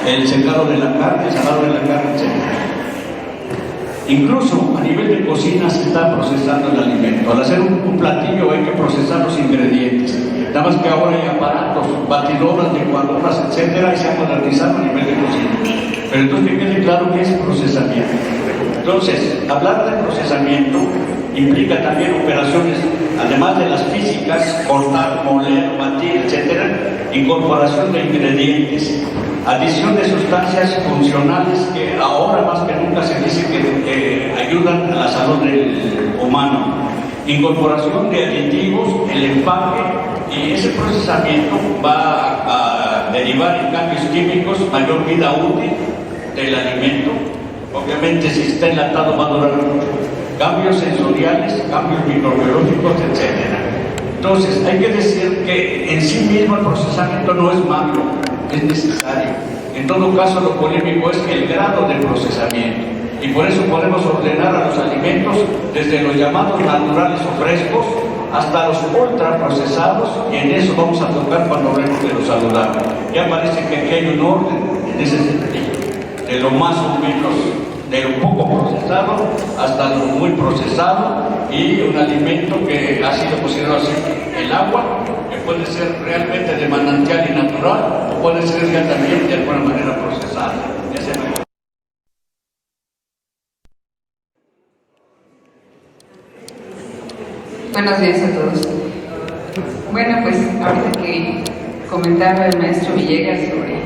el secado de la carne, el salado de la carne, etc. Incluso a nivel de cocina se está procesando el alimento. Al hacer un platillo hay que procesar los ingredientes. Nada más que ahora hay aparatos, batidoras, licuadoras, etcétera, y se ha modernizado a nivel de cocina. Pero entonces que quede claro que es procesamiento. Entonces, hablar de procesamiento implica también operaciones, además de las físicas, cortar, moler, batir, etcétera, incorporación de ingredientes, adición de sustancias funcionales que ahora más que nunca se dice que ayudan a la salud del humano, incorporación de aditivos, el empaque, y ese procesamiento va a derivar en cambios químicos, mayor vida útil del alimento. Obviamente si está enlatado va a durar mucho. Cambios sensoriales, cambios microbiológicos, etc. Entonces, hay que decir que en sí mismo el procesamiento no es malo, es necesario. En todo caso, lo polémico es el grado de procesamiento. Y por eso podemos ordenar a los alimentos desde los llamados naturales o frescos hasta los ultraprocesados, y en eso vamos a tocar cuando hablemos de lo saludable. Ya parece que aquí hay un orden en ese sentido, de lo más o menos, de lo poco procesado hasta lo muy procesado, y un alimento que ha sido considerado así, el agua, que puede ser realmente de manantial y natural, o puede ser ya también de alguna manera procesada. Buenos días a todos. Bueno, pues ahorita que comentaba el maestro Villegas sobre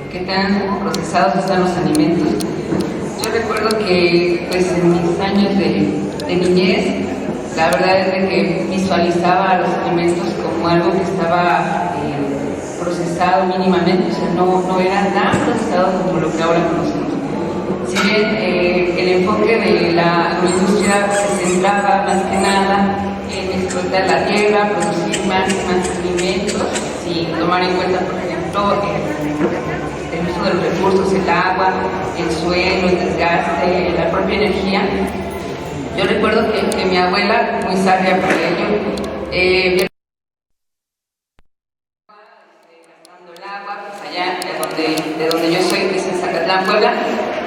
qué tan procesados están los alimentos, yo recuerdo que pues en mis años de niñez, la verdad es de que visualizaba los alimentos como algo que estaba procesado mínimamente, o sea, no era tan procesado como lo que ahora conocemos. Si bien el enfoque de la agroindustria se centraba más que nada en explotar la tierra, producir más alimentos, sin tomar en cuenta, por ejemplo, el uso de los recursos, el agua, el suelo, el desgaste, la propia energía. Yo recuerdo que mi abuela, muy sabia para ello, gastando el agua, pues allá de donde yo soy, que es en Zacatlán, Puebla.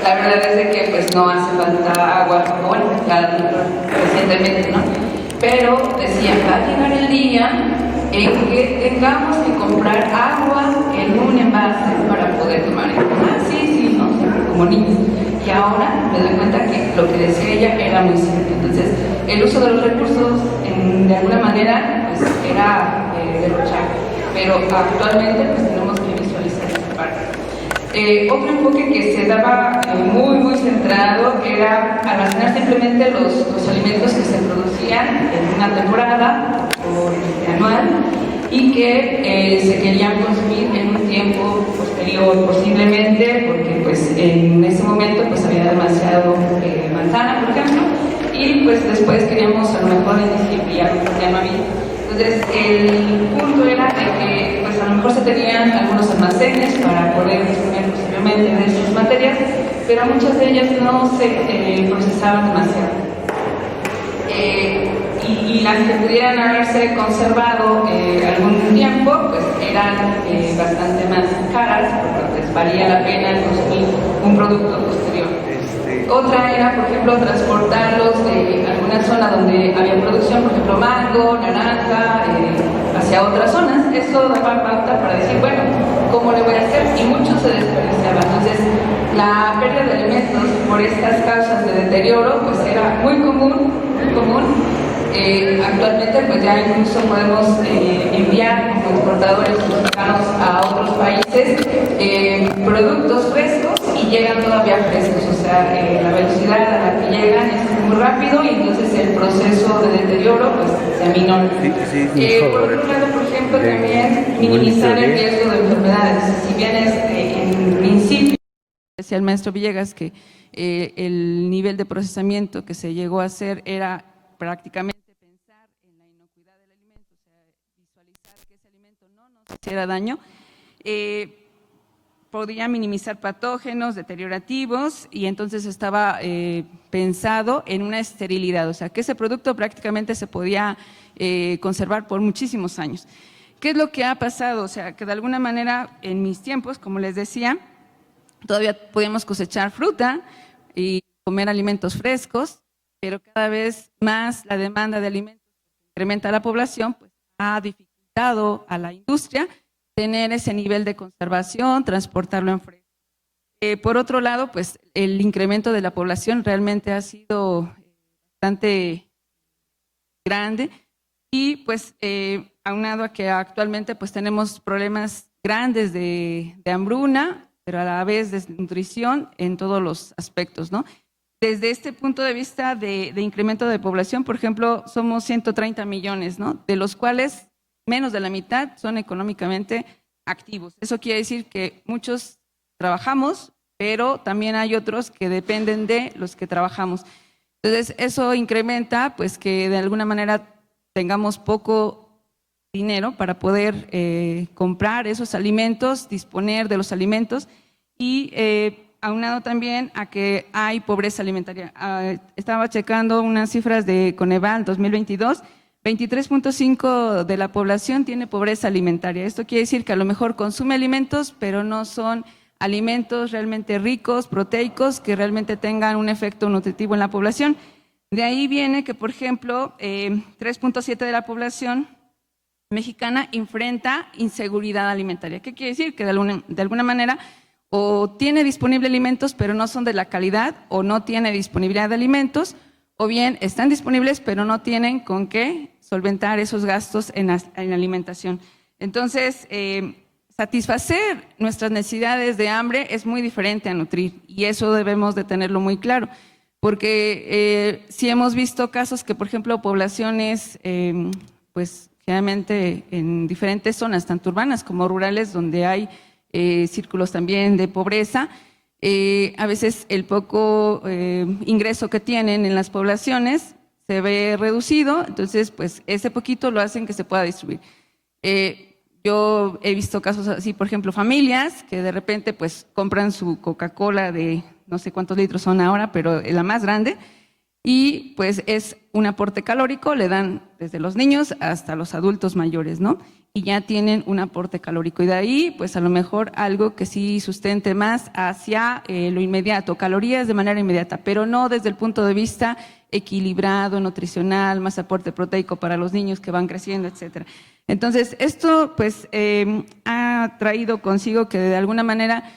La verdad es de que pues no hace falta agua, bueno, ya recientemente, ¿no? Pero decía, va a llegar el día en que tengamos que comprar agua en un envase para poder tomar. Sí, ¿no? Como niños. Y ahora me doy cuenta que lo que decía ella era muy cierto. Entonces, el uso de los recursos, de alguna manera, pues era derrochar. Pero actualmente, pues tenemos que visualizar esta parte. Otro enfoque que se daba muy centrado era almacenar simplemente los alimentos que se producían en una temporada o anual y que se querían consumir en un tiempo posterior posiblemente, porque pues en ese momento pues había demasiado manzana, por ejemplo, y pues después queríamos a lo mejor en diciembre ya no había. Entonces el punto era de que pues a lo mejor se tenían algunos almacenes para poder disponer posiblemente de sus materias, pero muchas de ellas no se procesaban demasiado. Y las que pudieran haberse conservado algún tiempo, pues eran bastante más caras, porque pues valía la pena consumir un producto posterior. Otra era, por ejemplo, transportarlos de alguna zona donde había producción, por ejemplo, mango, naranja, hacia otras zonas. Eso daba pauta para decir, bueno, ¿cómo le voy a hacer? Y mucho se desperdiciaba. Entonces, la pérdida de alimentos por estas causas de deterioro, pues era muy común. Actualmente, pues ya incluso podemos enviar como exportadores mexicanos a otros países productos frescos y llegan todavía frescos, o sea, la velocidad a la que llegan es muy rápido y entonces el proceso de deterioro pues se aminora. Por otro lado, por ejemplo, también minimizar el riesgo de enfermedades. Si bien es en principio, decía el maestro Villegas que el nivel de procesamiento que se llegó a hacer era prácticamente pensar en la inocuidad del alimento, o sea, visualizar que ese alimento no nos hiciera daño, podía minimizar patógenos deteriorativos y entonces estaba pensado en una esterilidad, o sea, que ese producto prácticamente se podía conservar por muchísimos años. ¿Qué es lo que ha pasado? O sea, que de alguna manera en mis tiempos, como les decía, todavía podemos cosechar fruta y comer alimentos frescos, pero cada vez más la demanda de alimentos incrementa la población, pues ha dificultado a la industria tener ese nivel de conservación, transportarlo en fresco. Por otro lado, pues el incremento de la población realmente ha sido bastante grande y pues aunado a que actualmente pues tenemos problemas grandes de hambruna, pero a la vez de desnutrición en todos los aspectos, ¿no? Desde este punto de vista de incremento de población, por ejemplo, somos 130 millones, ¿no? De los cuales menos de la mitad son económicamente activos. Eso quiere decir que muchos trabajamos, pero también hay otros que dependen de los que trabajamos. Entonces, eso incrementa pues que de alguna manera tengamos poco dinero para poder comprar esos alimentos, disponer de los alimentos y aunado también a que hay pobreza alimentaria. Estaba checando unas cifras de Coneval 2022, 23.5% de la población tiene pobreza alimentaria. Esto quiere decir que a lo mejor consume alimentos, pero no son alimentos realmente ricos, proteicos, que realmente tengan un efecto nutritivo en la población. De ahí viene que, por ejemplo, 3.7% de la población mexicana enfrenta inseguridad alimentaria. ¿Qué quiere decir? Que de alguna manera o tiene disponible alimentos, pero no son de la calidad, o no tiene disponibilidad de alimentos, o bien están disponibles, pero no tienen con qué solventar esos gastos en alimentación. Entonces, satisfacer nuestras necesidades de hambre es muy diferente a nutrir, y eso debemos de tenerlo muy claro, porque sí hemos visto casos que, por ejemplo, poblaciones, pues generalmente en diferentes zonas, tanto urbanas como rurales, donde hay círculos también de pobreza, a veces el poco ingreso que tienen en las poblaciones se ve reducido, entonces pues ese poquito lo hacen que se pueda distribuir. Yo he visto casos así, por ejemplo, familias que de repente pues compran su Coca-Cola de no sé cuántos litros son ahora, pero la más grande, y pues es un aporte calórico, le dan desde los niños hasta los adultos mayores, ¿no? Y ya tienen un aporte calórico, y de ahí pues a lo mejor algo que sí sustente más hacia lo inmediato, calorías de manera inmediata, pero no desde el punto de vista equilibrado, nutricional, más aporte proteico para los niños que van creciendo, etcétera. Entonces esto pues ha traído consigo que de alguna manera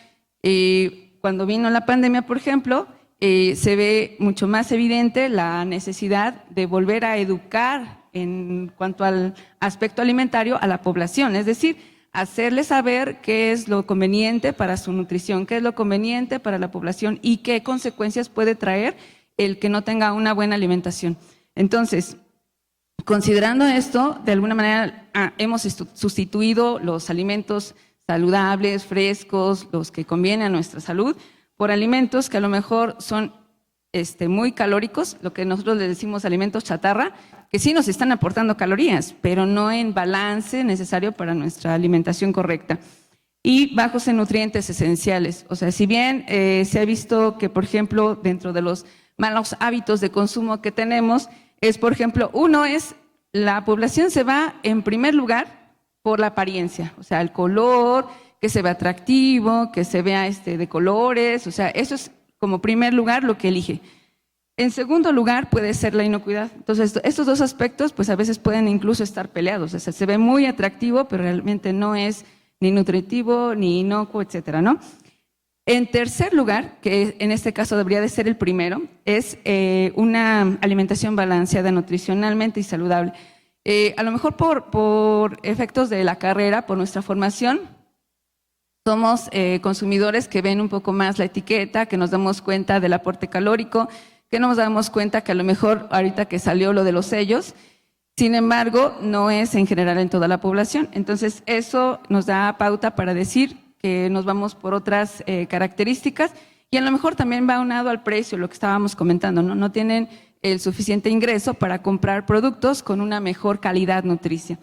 cuando vino la pandemia, por ejemplo, se ve mucho más evidente la necesidad de volver a educar en cuanto al aspecto alimentario a la población, es decir, hacerle saber qué es lo conveniente para su nutrición, qué es lo conveniente para la población y qué consecuencias puede traer el que no tenga una buena alimentación. Entonces, considerando esto, de alguna manera hemos sustituido los alimentos saludables, frescos, los que convienen a nuestra salud, por alimentos que a lo mejor son muy calóricos, lo que nosotros le decimos alimentos chatarra, que sí nos están aportando calorías, pero no en balance necesario para nuestra alimentación correcta. Y bajos en nutrientes esenciales. O sea, si bien se ha visto que, por ejemplo, dentro de los malos hábitos de consumo que tenemos, es, por ejemplo, uno es, la población se va en primer lugar por la apariencia, o sea, el color, que se vea atractivo, que se vea de colores, o sea, eso es como primer lugar lo que elige. En segundo lugar puede ser la inocuidad. Entonces, estos dos aspectos pues a veces pueden incluso estar peleados, o sea, se ve muy atractivo, pero realmente no es ni nutritivo, ni inocuo, etcétera, ¿no? En tercer lugar, que en este caso debería de ser el primero, es una alimentación balanceada nutricionalmente y saludable. A lo mejor por efectos de la carrera, por nuestra formación, somos consumidores que ven un poco más la etiqueta, que nos damos cuenta del aporte calórico, que nos damos cuenta que a lo mejor ahorita que salió lo de los sellos, sin embargo, no es en general en toda la población. Entonces, eso nos da pauta para decir que nos vamos por otras características, y a lo mejor también va aunado al precio, lo que estábamos comentando, ¿no? No tienen el suficiente ingreso para comprar productos con una mejor calidad nutricia.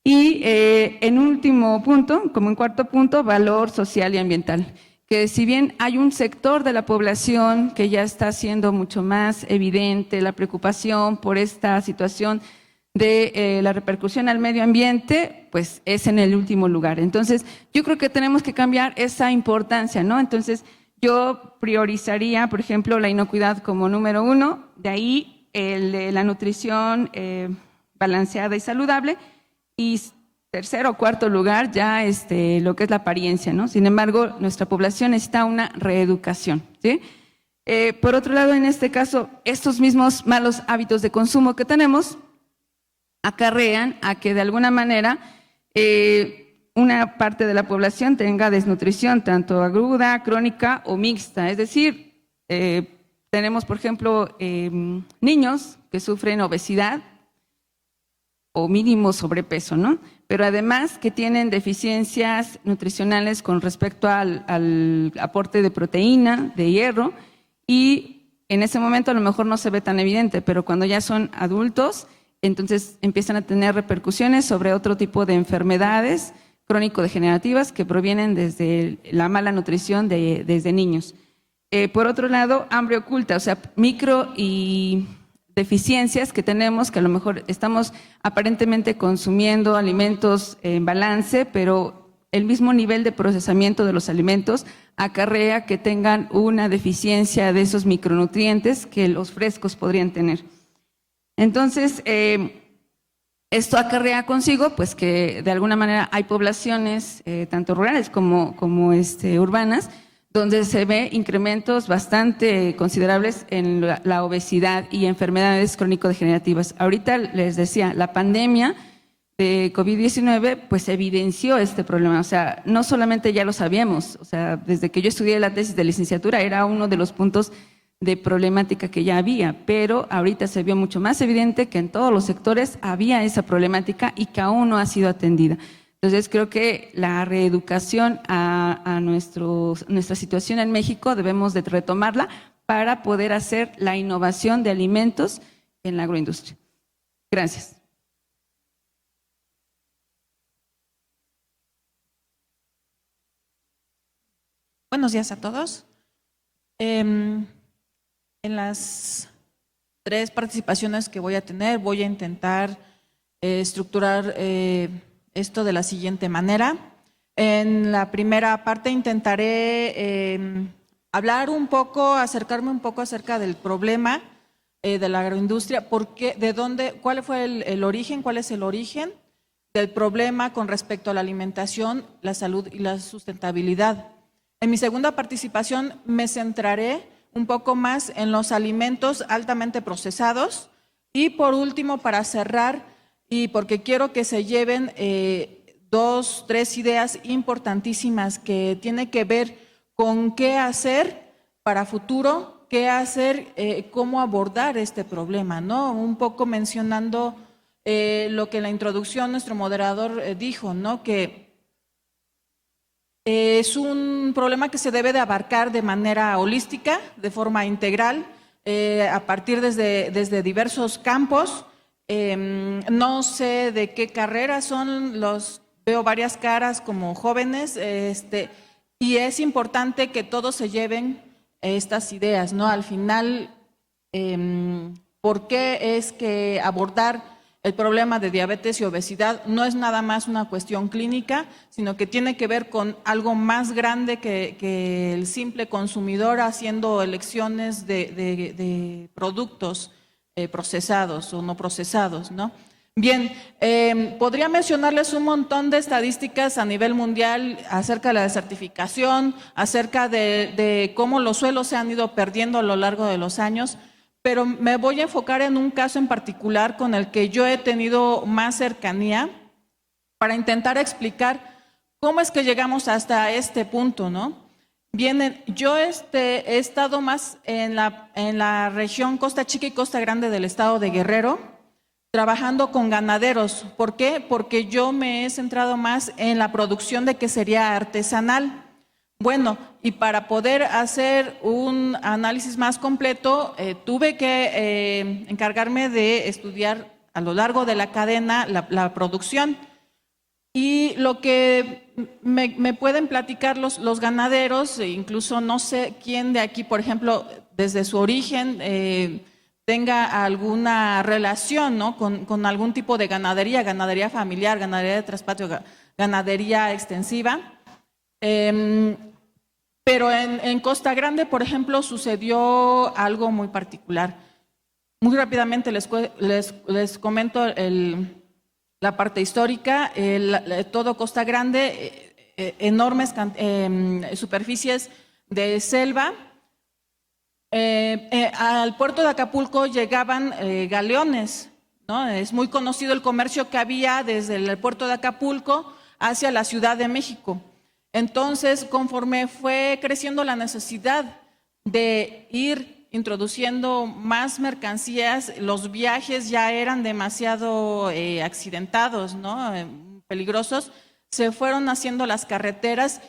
Y en último punto, como en cuarto punto, valor social y ambiental, que si bien hay un sector de la población que ya está siendo mucho más evidente la preocupación por esta situación de la repercusión al medio ambiente, pues es en el último lugar. Entonces, yo creo que tenemos que cambiar esa importancia, ¿no? Entonces, yo priorizaría, por ejemplo, la inocuidad como número 1, de ahí la nutrición balanceada y saludable, y tercero o cuarto lugar ya lo que es la apariencia, ¿no? Sin embargo, nuestra población necesita una reeducación, ¿sí? Por otro lado, en este caso, estos mismos malos hábitos de consumo que tenemos acarrean a que de alguna manera una parte de la población tenga desnutrición, tanto aguda, crónica o mixta. Es decir, tenemos, por ejemplo, niños que sufren obesidad o mínimo sobrepeso, ¿no? Pero además que tienen deficiencias nutricionales con respecto al aporte de proteína, de hierro, y en ese momento a lo mejor no se ve tan evidente, pero cuando ya son adultos, entonces empiezan a tener repercusiones sobre otro tipo de enfermedades crónico-degenerativas que provienen desde la mala nutrición desde niños. Por otro lado, hambre oculta, o sea, micro y deficiencias que tenemos, que a lo mejor estamos aparentemente consumiendo alimentos en balance, pero el mismo nivel de procesamiento de los alimentos acarrea que tengan una deficiencia de esos micronutrientes que los frescos podrían tener. Entonces, esto acarrea consigo pues que de alguna manera hay poblaciones, tanto rurales como urbanas, donde se ve incrementos bastante considerables en la obesidad y enfermedades crónico-degenerativas. Ahorita les decía, la pandemia de COVID-19 pues evidenció este problema, o sea, no solamente ya lo sabíamos, o sea, desde que yo estudié la tesis de licenciatura era uno de los puntos de problemática que ya había, pero ahorita se vio mucho más evidente que en todos los sectores había esa problemática y que aún no ha sido atendida. Entonces creo que la reeducación a nuestra situación en México debemos de retomarla para poder hacer la innovación de alimentos en la agroindustria. Gracias. Buenos días a todos. En las 3 participaciones que voy a tener voy a intentar estructurar esto de la siguiente manera. En la primera parte intentaré hablar un poco, acercarme un poco acerca del problema de la agroindustria, cuál fue el origen, cuál es el origen del problema con respecto a la alimentación, la salud y la sustentabilidad. En mi segunda participación me centraré un poco más en los alimentos altamente procesados y por último, para cerrar, y porque quiero que se lleven 2, 3 ideas importantísimas que tienen que ver con qué hacer para futuro, qué hacer, cómo abordar este problema, ¿no? Un poco mencionando lo que en la introducción nuestro moderador dijo, ¿no? Que es un problema que se debe de abarcar de manera holística, de forma integral, a partir desde diversos campos. No sé de qué carreras son, veo varias caras como jóvenes, y es importante que todos se lleven estas ideas, ¿no? Al final, ¿por qué es que abordar el problema de diabetes y obesidad no es nada más una cuestión clínica, sino que tiene que ver con algo más grande que el simple consumidor haciendo elecciones de productos procesados o no procesados, ¿no? Bien, podría mencionarles un montón de estadísticas a nivel mundial acerca de la desertificación, acerca de cómo los suelos se han ido perdiendo a lo largo de los años, pero me voy a enfocar en un caso en particular con el que yo he tenido más cercanía para intentar explicar cómo es que llegamos hasta este punto, ¿no? Bien, yo he estado más en la región Costa Chica y Costa Grande del estado de Guerrero, trabajando con ganaderos. ¿Por qué? Porque yo me he centrado más en la producción de quesería artesanal. Bueno, y para poder hacer un análisis más completo, tuve que encargarme de estudiar a lo largo de la cadena la producción. Y lo que me pueden platicar los ganaderos, incluso no sé quién de aquí, por ejemplo, desde su origen, tenga alguna relación, ¿no? con algún tipo de ganadería familiar, ganadería de traspatio, ganadería extensiva. Pero en Costa Grande, por ejemplo, sucedió algo muy particular. Muy rápidamente les comento la parte histórica. Todo Costa Grande, enormes superficies de selva. Al puerto de Acapulco llegaban galeones, ¿no? Es muy conocido el comercio que había desde el puerto de Acapulco hacia la Ciudad de México. Entonces, conforme fue creciendo la necesidad de ir introduciendo más mercancías, los viajes ya eran demasiado accidentados, ¿no? Peligrosos, se fueron haciendo las carreteras.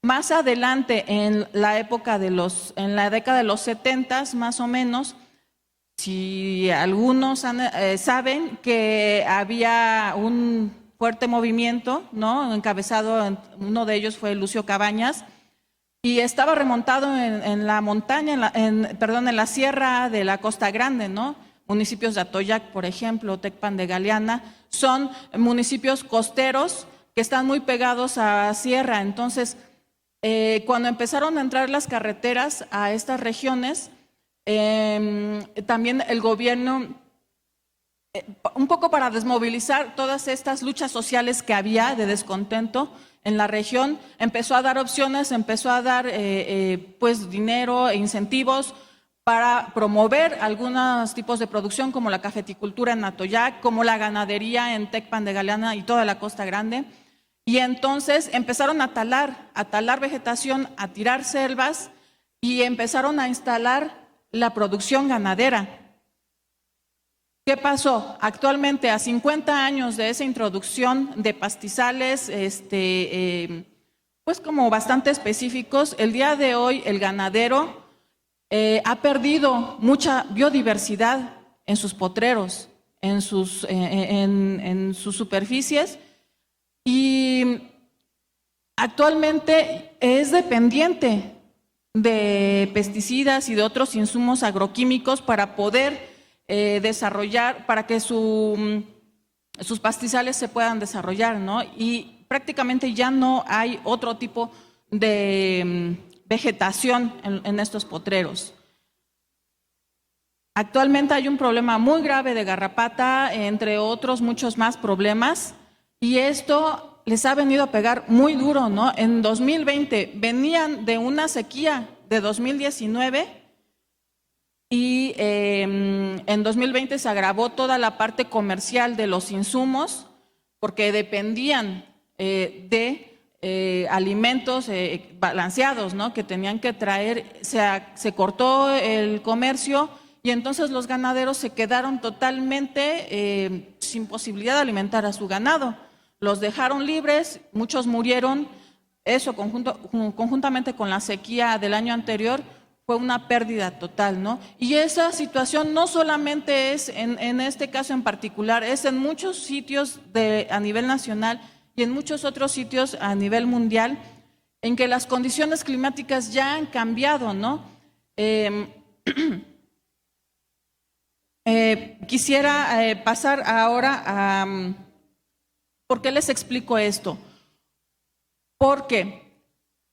Más adelante, en la década de los 70, más o menos, si algunos saben que había un fuerte movimiento, ¿no? Encabezado, uno de ellos fue Lucio Cabañas, y estaba remontado en la montaña, en la sierra de la Costa Grande, ¿no? Municipios de Atoyac, por ejemplo, Tecpan de Galeana, son municipios costeros que están muy pegados a sierra. Entonces, cuando empezaron a entrar las carreteras a estas regiones, también el gobierno, un poco para desmovilizar todas estas luchas sociales que había de descontento en la región, empezó a dar opciones, empezó a dar pues dinero e incentivos para promover algunos tipos de producción, como la cafeticultura en Atoyac, como la ganadería en Tecpan de Galeana y toda la Costa Grande. Y entonces empezaron a talar vegetación, a tirar selvas y empezaron a instalar la producción ganadera. ¿Qué pasó? Actualmente, a 50 años de esa introducción de pastizales, pues como bastante específicos, el día de hoy el ganadero ha perdido mucha biodiversidad en sus potreros, en sus superficies, y actualmente es dependiente de pesticidas y de otros insumos agroquímicos para poder desarrollar, para que sus pastizales se puedan desarrollar, ¿no? Y prácticamente ya no hay otro tipo de vegetación en estos potreros. Actualmente hay un problema muy grave de garrapata, entre otros muchos más problemas, y esto les ha venido a pegar muy duro, ¿no? En 2020 venían de una sequía de 2019 y en 2020 se agravó toda la parte comercial de los insumos porque dependían de alimentos balanceados, ¿no? Que tenían que traer, se cortó el comercio y entonces los ganaderos se quedaron totalmente sin posibilidad de alimentar a su ganado. Los dejaron libres, muchos murieron. Eso conjuntamente con la sequía del año anterior fue una pérdida total, ¿no? Y esa situación no solamente es en este caso en particular, es en muchos sitios a nivel nacional y en muchos otros sitios a nivel mundial, en que las condiciones climáticas ya han cambiado, ¿no? Quisiera pasar ahora a… ¿Por qué les explico esto? Porque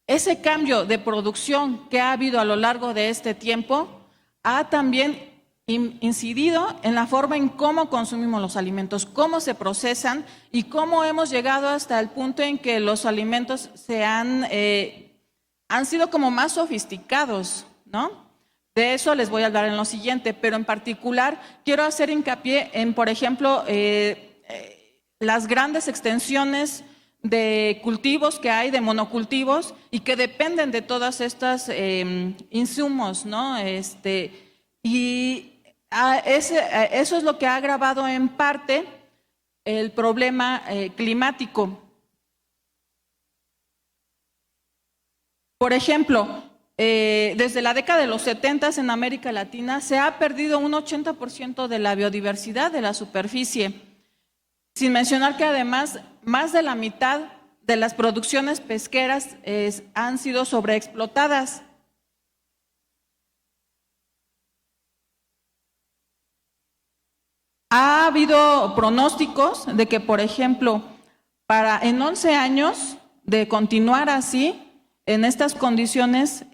ese cambio de producción que ha habido a lo largo de este tiempo ha también incidido en la forma en cómo consumimos los alimentos, cómo se procesan y cómo hemos llegado hasta el punto en que los alimentos han sido como más sofisticados, ¿no? De eso les voy a hablar en lo siguiente, pero en particular quiero hacer hincapié en, por ejemplo, las grandes extensiones de cultivos que hay, de monocultivos, y que dependen de todas estas insumos, ¿no? Eso es lo que ha agravado en parte el problema climático. Por ejemplo, desde la década de los 70 en América Latina se ha perdido un 80% de la biodiversidad de la superficie, sin mencionar que además más de la mitad de las producciones pesqueras han sido sobreexplotadas. Ha habido pronósticos de que, por ejemplo, en 11 años de continuar así, En estas condiciones,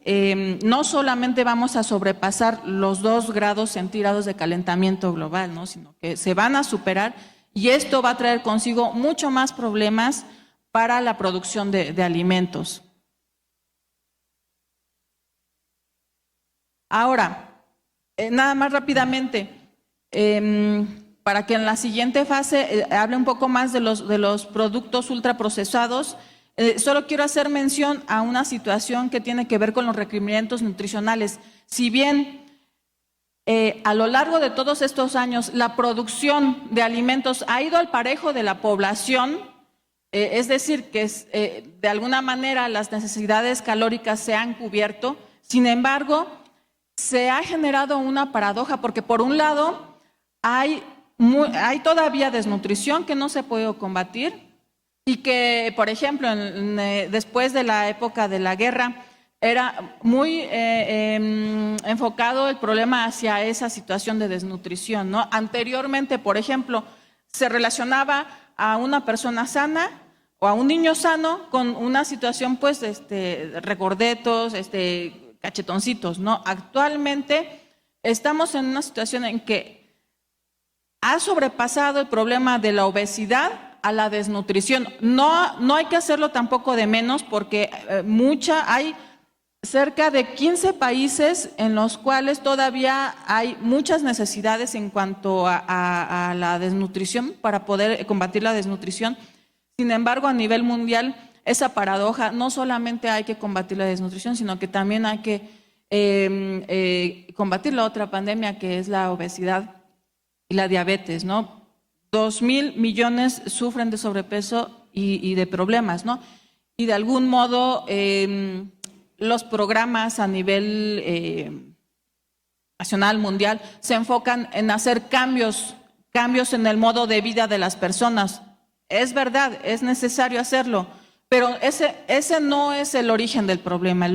no solamente vamos a sobrepasar los 2 grados centígrados de calentamiento global, ¿no? Sino que se van a superar y esto va a traer consigo mucho más problemas para la producción de alimentos. Ahora, nada más rápidamente, para que en la siguiente fase hable un poco más de los productos ultraprocesados, solo quiero hacer mención a una situación que tiene que ver con los requerimientos nutricionales. Si bien a lo largo de todos estos años la producción de alimentos ha ido al parejo de la población, es decir, que de alguna manera las necesidades calóricas se han cubierto, sin embargo, se ha generado una paradoja, porque por un lado hay todavía desnutrición que no se puede combatir, y que, por ejemplo, después de la época de la guerra, era muy enfocado el problema hacia esa situación de desnutrición, ¿no? Anteriormente, por ejemplo, se relacionaba a una persona sana o a un niño sano con una situación, pues, regordetos, cachetoncitos, ¿no? Actualmente estamos en una situación en que ha sobrepasado el problema de la obesidad a la desnutrición. No hay que hacerlo tampoco de menos, porque hay cerca de 15 países en los cuales todavía hay muchas necesidades en cuanto a la desnutrición, para poder combatir la desnutrición. Sin embargo, a nivel mundial, esa paradoja, no solamente hay que combatir la desnutrición, sino que también hay que combatir la otra pandemia, que es la obesidad y la diabetes, ¿no? 2.000 millones sufren de sobrepeso y de problemas, ¿no? Y de algún modo los programas a nivel nacional, mundial, se enfocan en hacer cambios en el modo de vida de las personas. Es verdad, es necesario hacerlo, pero ese no es el origen del problema.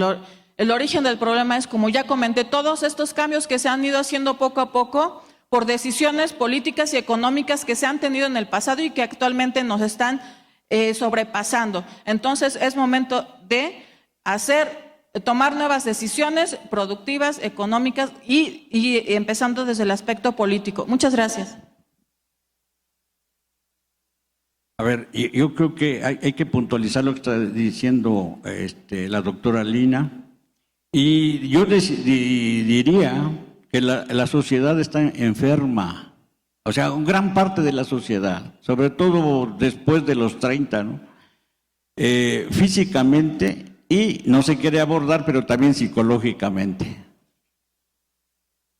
El origen del problema es, como ya comenté, todos estos cambios que se han ido haciendo poco a poco por decisiones políticas y económicas que se han tenido en el pasado y que actualmente nos están sobrepasando. Entonces es momento de tomar nuevas decisiones productivas, económicas y empezando desde el aspecto político. Muchas gracias. A ver, yo creo que hay que puntualizar lo que está diciendo la doctora Lina, y yo diría que la sociedad está enferma, o sea, gran parte de la sociedad, sobre todo después de los 30, ¿no? Físicamente, y no se quiere abordar, pero también psicológicamente,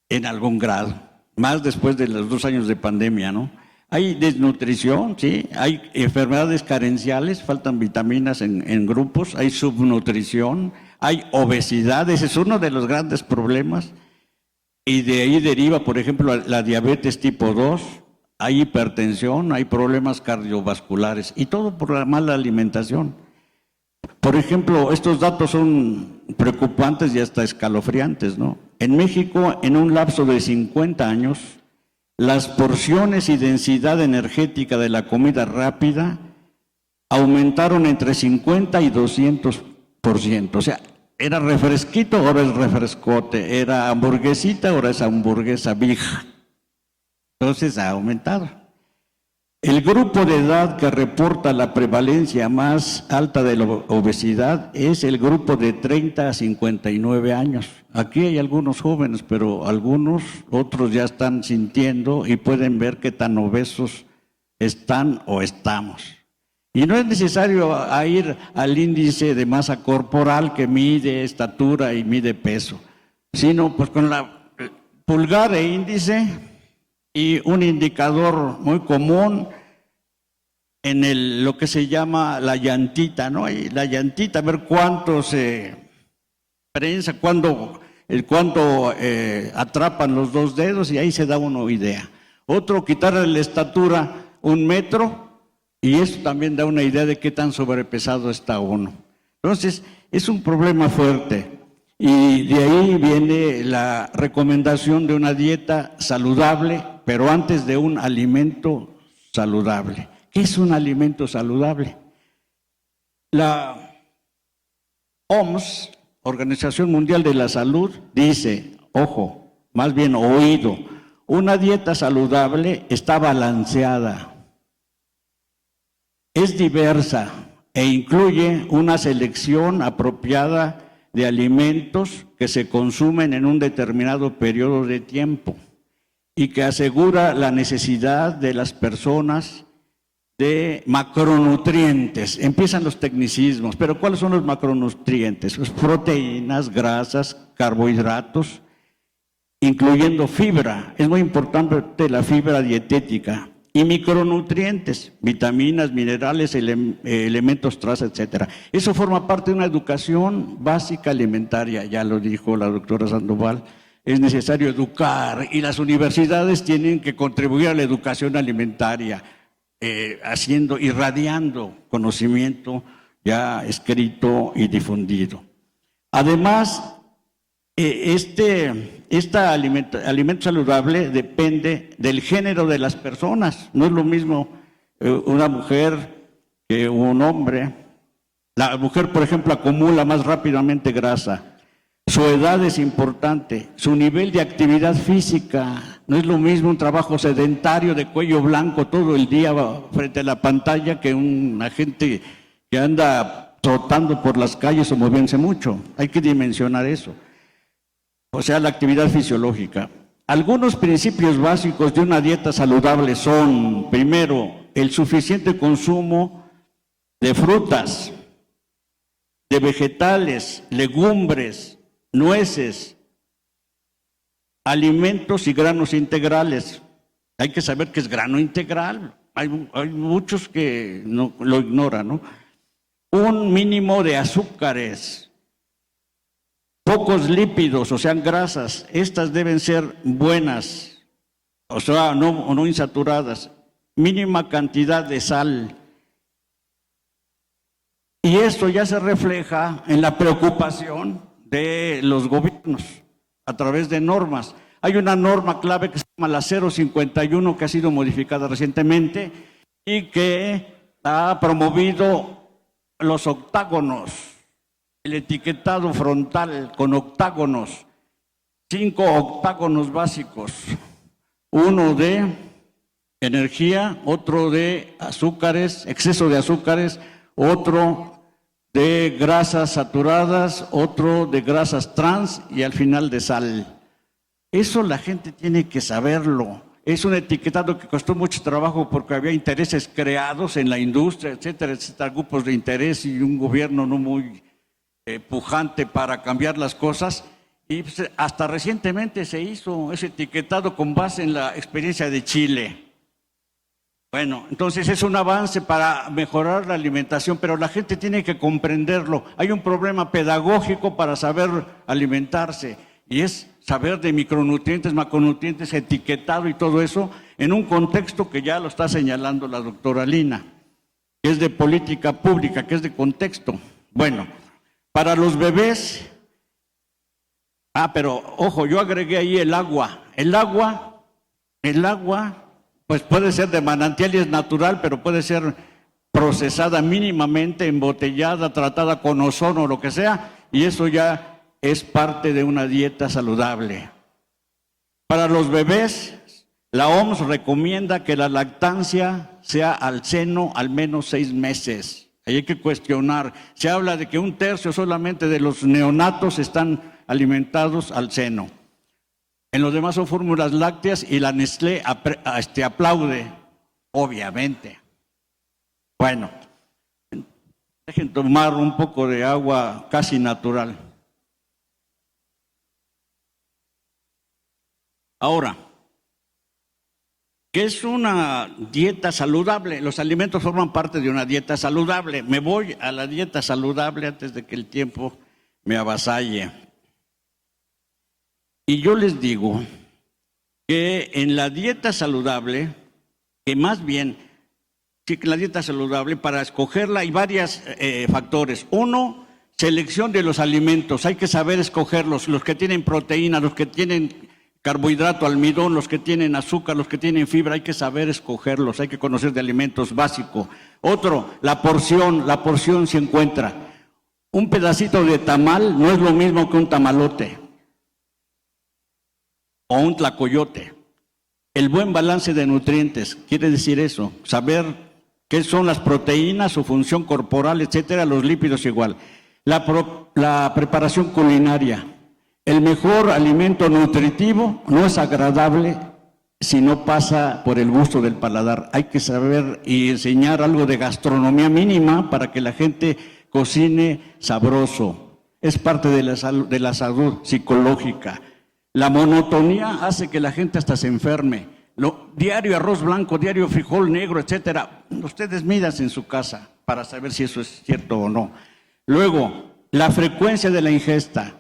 en algún grado, más después de los 2 años de pandemia, ¿no? Hay desnutrición, sí, hay enfermedades carenciales, faltan vitaminas en grupos, hay subnutrición, hay obesidad, ese es uno de los grandes problemas, y de ahí deriva, por ejemplo, la diabetes tipo 2, hay hipertensión, hay problemas cardiovasculares, y todo por la mala alimentación. Por ejemplo, estos datos son preocupantes y hasta escalofriantes, ¿no? En México, en un lapso de 50 años, las porciones y densidad energética de la comida rápida aumentaron entre 50 y 200%. O sea, era refresquito, ahora es refrescote. Era hamburguesita, ahora es hamburguesa big. Entonces ha aumentado. El grupo de edad que reporta la prevalencia más alta de la obesidad es el grupo de 30 a 59 años. Aquí hay algunos jóvenes, pero otros ya están sintiendo y pueden ver qué tan obesos están o estamos. Y no es necesario ir al índice de masa corporal que mide estatura y mide peso, sino pues con la pulgar e índice y un indicador muy común en lo que se llama la llantita, ¿no? Y la llantita, a ver cuánto se prensa, cuánto atrapan los 2 dedos, y ahí se da una idea. Otro, quitarle la estatura 1 metro, y eso también da una idea de qué tan sobrepesado está uno. Entonces, es un problema fuerte. Y de ahí viene la recomendación de una dieta saludable, pero antes de un alimento saludable. ¿Qué es un alimento saludable? La OMS, Organización Mundial de la Salud, dice, ojo, más bien oído, una dieta saludable está balanceada, es diversa e incluye una selección apropiada de alimentos que se consumen en un determinado periodo de tiempo y que asegura la necesidad de las personas de macronutrientes. Empiezan los tecnicismos, pero ¿cuáles son los macronutrientes? Pues proteínas, grasas, carbohidratos, incluyendo fibra. Es muy importante la fibra dietética. Y micronutrientes, vitaminas, minerales, elementos traza, etcétera. Eso forma parte de una educación básica alimentaria, ya lo dijo la doctora Sandoval. Es necesario educar y las universidades tienen que contribuir a la educación alimentaria, irradiando conocimiento ya escrito y difundido. Además, alimento saludable depende del género de las personas. No es lo mismo una mujer que un hombre. La mujer, por ejemplo, acumula más rápidamente grasa. Su edad es importante, su nivel de actividad física. No es lo mismo un trabajo sedentario de cuello blanco todo el día frente a la pantalla que una gente que anda trotando por las calles o moviéndose mucho. Hay que dimensionar eso. O sea, la actividad fisiológica. Algunos principios básicos de una dieta saludable son, primero, el suficiente consumo de frutas, de vegetales, legumbres, nueces, alimentos y granos integrales. Hay que saber qué es grano integral. Hay muchos que lo ignoran, ¿no? Un mínimo de azúcares, pocos lípidos, o sea, grasas. Estas deben ser buenas, o sea, no insaturadas. Mínima cantidad de sal. Y esto ya se refleja en la preocupación de los gobiernos a través de normas. Hay una norma clave que se llama la 051 que ha sido modificada recientemente y que ha promovido los octágonos, el etiquetado frontal con octágonos, 5 octágonos básicos, uno de energía, otro de azúcares, exceso de azúcares, otro de grasas saturadas, otro de grasas trans y al final de sal. Eso la gente tiene que saberlo. Es un etiquetado que costó mucho trabajo porque había intereses creados en la industria, etcétera, etcétera, grupos de interés y un gobierno no muy pujante para cambiar las cosas. Y pues, hasta recientemente se hizo ese etiquetado con base en la experiencia de Chile. Bueno, entonces es un avance para mejorar la alimentación, pero la gente tiene que comprenderlo. Hay un problema pedagógico para saber alimentarse y es saber de micronutrientes, macronutrientes, etiquetado y todo eso en un contexto que ya lo está señalando la doctora Lina, que es de política pública, que es de contexto. Bueno, para los bebés, pero ojo, yo agregué ahí el agua. El agua, pues puede ser de manantial y es natural, pero puede ser procesada mínimamente, embotellada, tratada con ozono o lo que sea, y eso ya es parte de una dieta saludable. Para los bebés, la OMS recomienda que la lactancia sea al seno al menos 6 meses. Ahí hay que cuestionar. Se habla de que 1/3 solamente de los neonatos están alimentados al seno. En los demás son fórmulas lácteas y la Nestlé aplaude, obviamente. Bueno, dejen tomar un poco de agua casi natural. Ahora, ¿qué es una dieta saludable? Los alimentos forman parte de una dieta saludable. Me voy a la dieta saludable antes de que el tiempo me avasalle. Y yo les digo que en la dieta saludable, que más bien, sí que en la dieta saludable, para escogerla hay varios factores. Uno, selección de los alimentos. Hay que saber escogerlos, los que tienen proteína, los que tienen carbohidrato, almidón, los que tienen azúcar, los que tienen fibra, hay que saber escogerlos, hay que conocer de alimentos básicos. Otro, la porción se encuentra. un pedacito de tamal no es lo mismo que un tamalote o un tlacoyote. El buen balance de nutrientes, quiere decir eso, saber qué son las proteínas, su función corporal, etcétera, los lípidos igual. La preparación culinaria. El mejor alimento nutritivo no es agradable si no pasa por el gusto del paladar. Hay que saber y enseñar algo de gastronomía mínima para que la gente cocine sabroso. Es parte de la salud psicológica. La monotonía hace que la gente hasta se enferme. Diario arroz blanco, diario frijol negro, etcétera. Ustedes midas en su casa para saber si eso es cierto o no. Luego, la frecuencia de la ingesta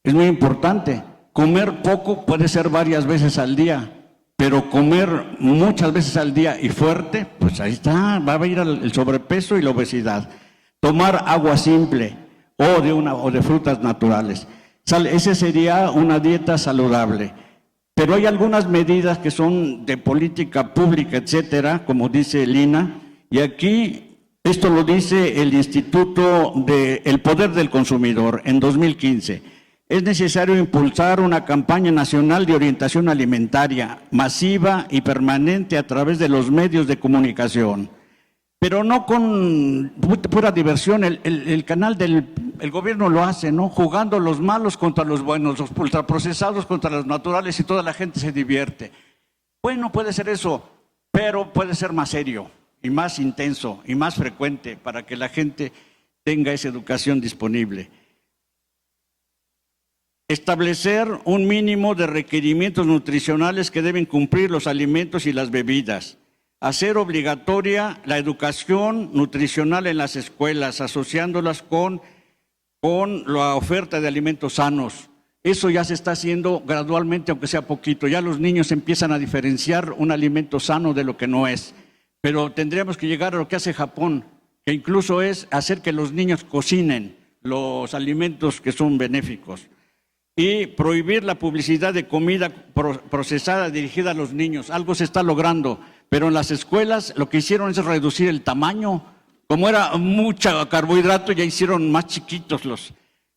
es muy importante. Comer poco puede ser varias veces al día, pero comer muchas veces al día y fuerte, pues ahí está, va a ir el sobrepeso y la obesidad. Tomar agua simple o de frutas naturales. Ese sería una dieta saludable. Pero hay algunas medidas que son de política pública, etcétera, como dice Lina, y aquí esto lo dice el Instituto del Poder del Consumidor en 2015. Es necesario impulsar una campaña nacional de orientación alimentaria masiva y permanente a través de los medios de comunicación, pero no con pura diversión. El canal del gobierno lo hace, ¿no? Jugando los malos contra los buenos, los ultraprocesados contra los naturales, y toda la gente se divierte. Bueno, puede ser eso, pero puede ser más serio y más intenso y más frecuente para que la gente tenga esa educación disponible. Establecer un mínimo de requerimientos nutricionales que deben cumplir los alimentos y las bebidas. Hacer obligatoria la educación nutricional en las escuelas, asociándolas con la oferta de alimentos sanos. Eso ya se está haciendo gradualmente, aunque sea poquito. Ya los niños empiezan a diferenciar un alimento sano de lo que no es. Pero tendríamos que llegar a lo que hace Japón, que incluso es hacer que los niños cocinen los alimentos que son benéficos. Y prohibir la publicidad de comida procesada dirigida a los niños. Algo se está logrando, pero en las escuelas lo que hicieron es reducir el tamaño. Como era mucho carbohidrato, ya hicieron más chiquitos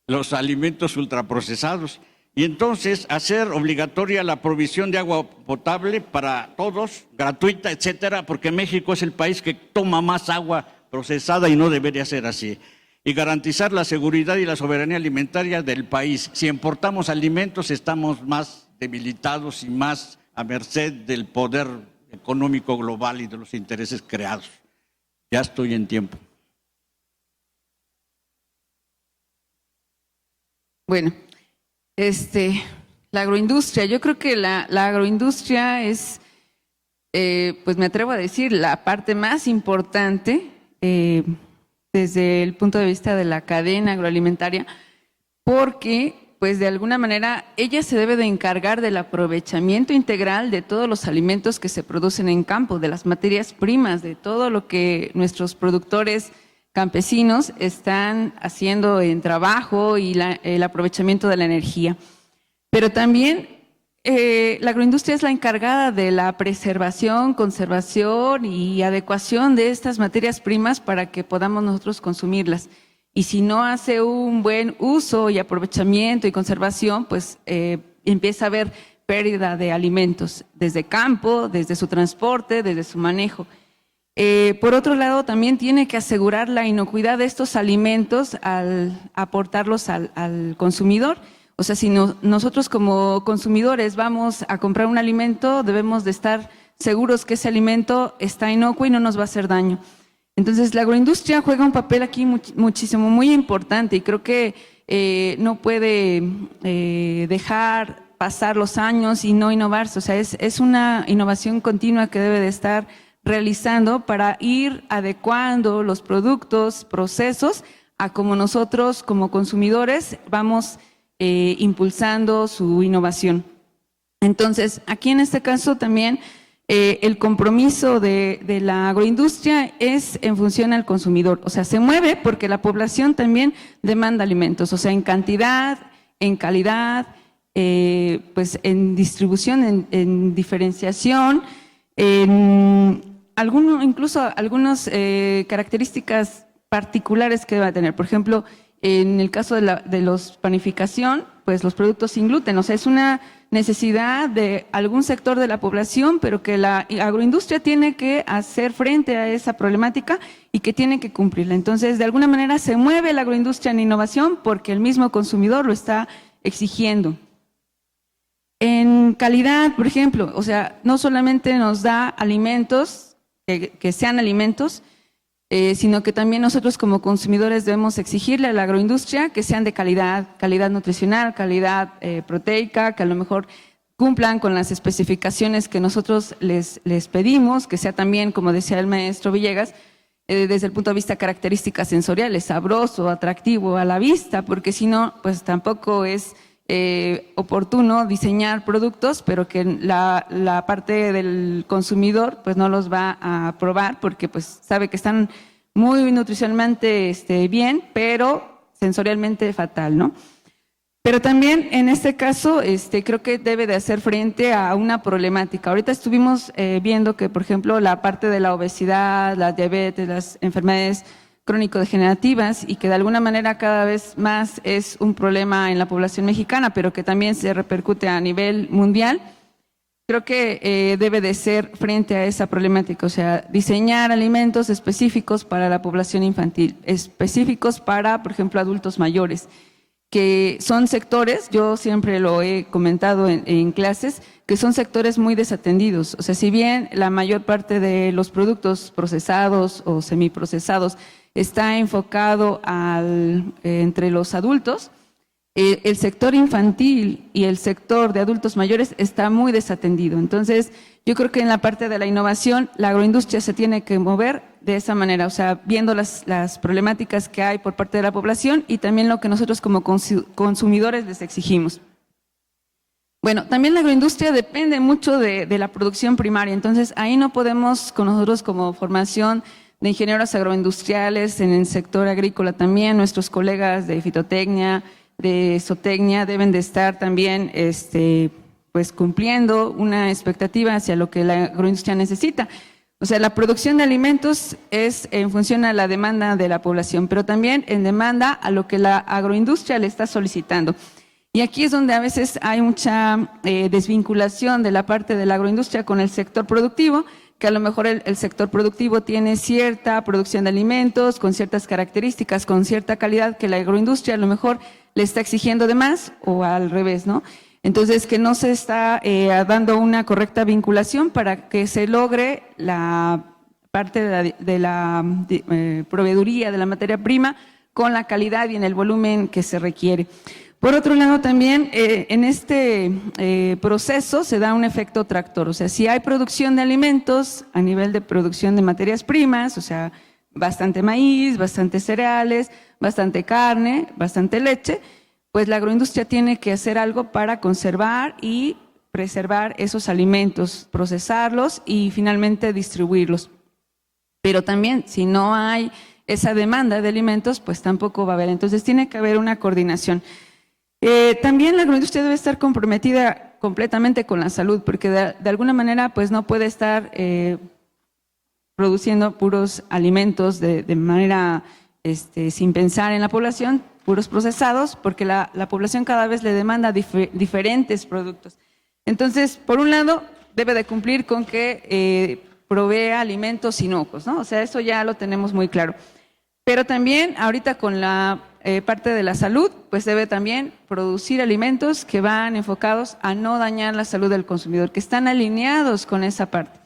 los alimentos ultraprocesados. Y entonces hacer obligatoria la provisión de agua potable para todos, gratuita, etcétera, porque México es el país que toma más agua procesada y no debería ser así. Y garantizar la seguridad y la soberanía alimentaria del país. Si importamos alimentos, estamos más debilitados y más a merced del poder económico global y de los intereses creados. Ya estoy en tiempo. Bueno, la agroindustria, yo creo que la agroindustria es, pues me atrevo a decir, la parte más importante desde el punto de vista de la cadena agroalimentaria, porque pues de alguna manera ella se debe de encargar del aprovechamiento integral de todos los alimentos que se producen en campo, de las materias primas, de todo lo que nuestros productores campesinos están haciendo en trabajo y el aprovechamiento de la energía. Pero también la agroindustria es la encargada de la preservación, conservación y adecuación de estas materias primas para que podamos nosotros consumirlas. Y si no hace un buen uso y aprovechamiento y conservación, pues empieza a haber pérdida de alimentos desde campo, desde su transporte, desde su manejo. Por otro lado, también tiene que asegurar la inocuidad de estos alimentos al aportarlos al consumidor. O sea, si nosotros como consumidores vamos a comprar un alimento, debemos de estar seguros que ese alimento está inocuo y no nos va a hacer daño. Entonces, la agroindustria juega un papel aquí muchísimo, muy importante, y creo que no puede dejar pasar los años y no innovarse. O sea, es una innovación continua que debe de estar realizando para ir adecuando los productos, procesos, a como nosotros como consumidores vamos impulsando su innovación. Entonces, aquí en este caso también el compromiso de la agroindustria es en función al consumidor. O sea, se mueve porque la población también demanda alimentos, o sea, en cantidad, en calidad, pues en distribución, en diferenciación, incluso algunas características particulares que va a tener. Por ejemplo, En el caso de los panificación, pues los productos sin gluten, o sea, es una necesidad de algún sector de la población, pero que la agroindustria tiene que hacer frente a esa problemática y que tiene que cumplirla. Entonces, de alguna manera se mueve la agroindustria en innovación porque el mismo consumidor lo está exigiendo. En calidad, por ejemplo, o sea, no solamente nos da alimentos, que sean alimentos, sino que también nosotros como consumidores debemos exigirle a la agroindustria que sean de calidad, calidad nutricional, calidad proteica, que a lo mejor cumplan con las especificaciones que nosotros les pedimos, que sea también, como decía el maestro Villegas, desde el punto de vista características sensoriales, sabroso, atractivo a la vista, porque si no, pues tampoco es oportuno diseñar productos, pero que la parte del consumidor pues no los va a probar porque pues sabe que están muy nutricionalmente bien, pero sensorialmente fatal, ¿no? Pero también en este caso creo que debe de hacer frente a una problemática. Ahorita estuvimos viendo que, por ejemplo, la parte de la obesidad, la diabetes, las enfermedades crónico-degenerativas y que de alguna manera cada vez más es un problema en la población mexicana, pero que también se repercute a nivel mundial, creo que debe de ser frente a esa problemática, o sea, diseñar alimentos específicos para la población infantil, específicos para, por ejemplo, adultos mayores, que son sectores, yo siempre lo he comentado en clases, que son sectores muy desatendidos. O sea, si bien la mayor parte de los productos procesados o semiprocesados está enfocado entre los adultos, el sector infantil y el sector de adultos mayores está muy desatendido. Entonces, yo creo que en la parte de la innovación, la agroindustria se tiene que mover de esa manera, o sea, viendo las problemáticas que hay por parte de la población y también lo que nosotros como consumidores les exigimos. Bueno, también la agroindustria depende mucho de la producción primaria, entonces ahí no podemos, con nosotros como formación de ingenieros agroindustriales en el sector agrícola también, nuestros colegas de fitotecnia, de zootecnia deben de estar también pues cumpliendo una expectativa hacia lo que la agroindustria necesita. O sea, la producción de alimentos es en función a la demanda de la población, pero también en demanda a lo que la agroindustria le está solicitando. Y aquí es donde a veces hay mucha desvinculación de la parte de la agroindustria con el sector productivo, que a lo mejor el sector productivo tiene cierta producción de alimentos, con ciertas características, con cierta calidad, que la agroindustria a lo mejor le está exigiendo de más o al revés, ¿no? Entonces, que no se está dando una correcta vinculación para que se logre la parte de la proveeduría de la materia prima con la calidad y en el volumen que se requiere. Por otro lado, también en este proceso se da un efecto tractor, o sea, si hay producción de alimentos a nivel de producción de materias primas, o sea, bastante maíz, bastante cereales, bastante carne, bastante leche, pues la agroindustria tiene que hacer algo para conservar y preservar esos alimentos, procesarlos y finalmente distribuirlos. Pero también, si no hay esa demanda de alimentos, pues tampoco va a haber. Entonces tiene que haber una coordinación. También la agroindustria debe estar comprometida completamente con la salud, porque de alguna manera pues no puede estar produciendo puros alimentos de manera sin pensar en la población, puros procesados, porque la población cada vez le demanda diferentes productos. Entonces, por un lado, debe de cumplir con que provea alimentos inocuos, ¿no? O sea, eso ya lo tenemos muy claro. Pero también, ahorita con la parte de la salud, pues debe también producir alimentos que van enfocados a no dañar la salud del consumidor, que están alineados con esa parte.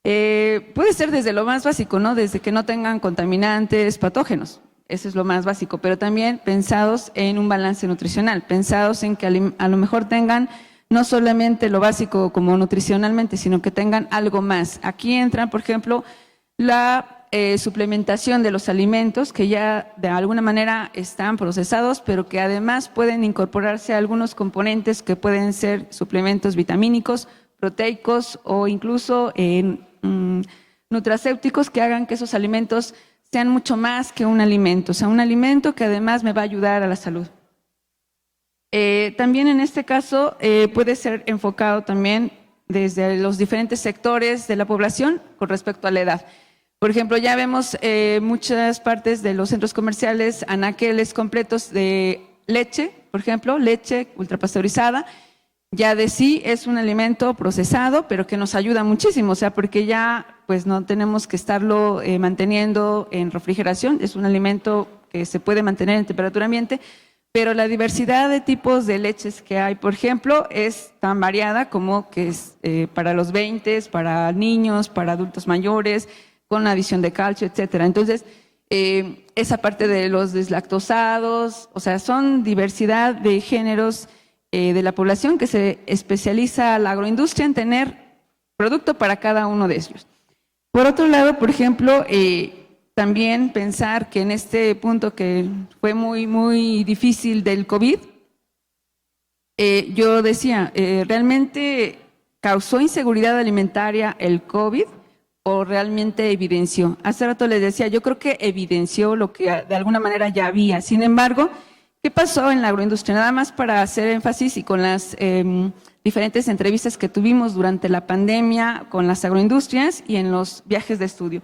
Puede ser desde lo más básico, ¿no? Desde que no tengan contaminantes, patógenos. Eso es lo más básico, pero también pensados en un balance nutricional, pensados en que a lo mejor tengan no solamente lo básico como nutricionalmente, sino que tengan algo más. Aquí entra, por ejemplo, la suplementación de los alimentos que ya de alguna manera están procesados, pero que además pueden incorporarse a algunos componentes que pueden ser suplementos vitamínicos, proteicos o incluso nutracéuticos que hagan que esos alimentos sean mucho más que un alimento, o sea, un alimento que además me va a ayudar a la salud. También en este caso puede ser enfocado también desde los diferentes sectores de la población con respecto a la edad. Por ejemplo, ya vemos muchas partes de los centros comerciales anaqueles completos de leche, por ejemplo, leche ultrapasteurizada. Ya de sí es un alimento procesado, pero que nos ayuda muchísimo, o sea, porque ya pues no tenemos que estarlo manteniendo en refrigeración, es un alimento que se puede mantener en temperatura ambiente, pero la diversidad de tipos de leches que hay, por ejemplo, es tan variada como que es para los 20, para niños, para adultos mayores, con adición de calcio, etcétera. Entonces, esa parte de los deslactosados, o sea, son diversidad de géneros de la población que se especializa la agroindustria en tener producto para cada uno de ellos. Por otro lado, por ejemplo, también pensar que en este punto que fue muy difícil del COVID, yo decía, ¿realmente causó inseguridad alimentaria el COVID o realmente evidenció? Hace rato les decía, yo creo que evidenció lo que de alguna manera ya había. Sin embargo, ¿qué pasó en la agroindustria? Nada más para hacer énfasis y con las diferentes entrevistas que tuvimos durante la pandemia con las agroindustrias y en los viajes de estudio.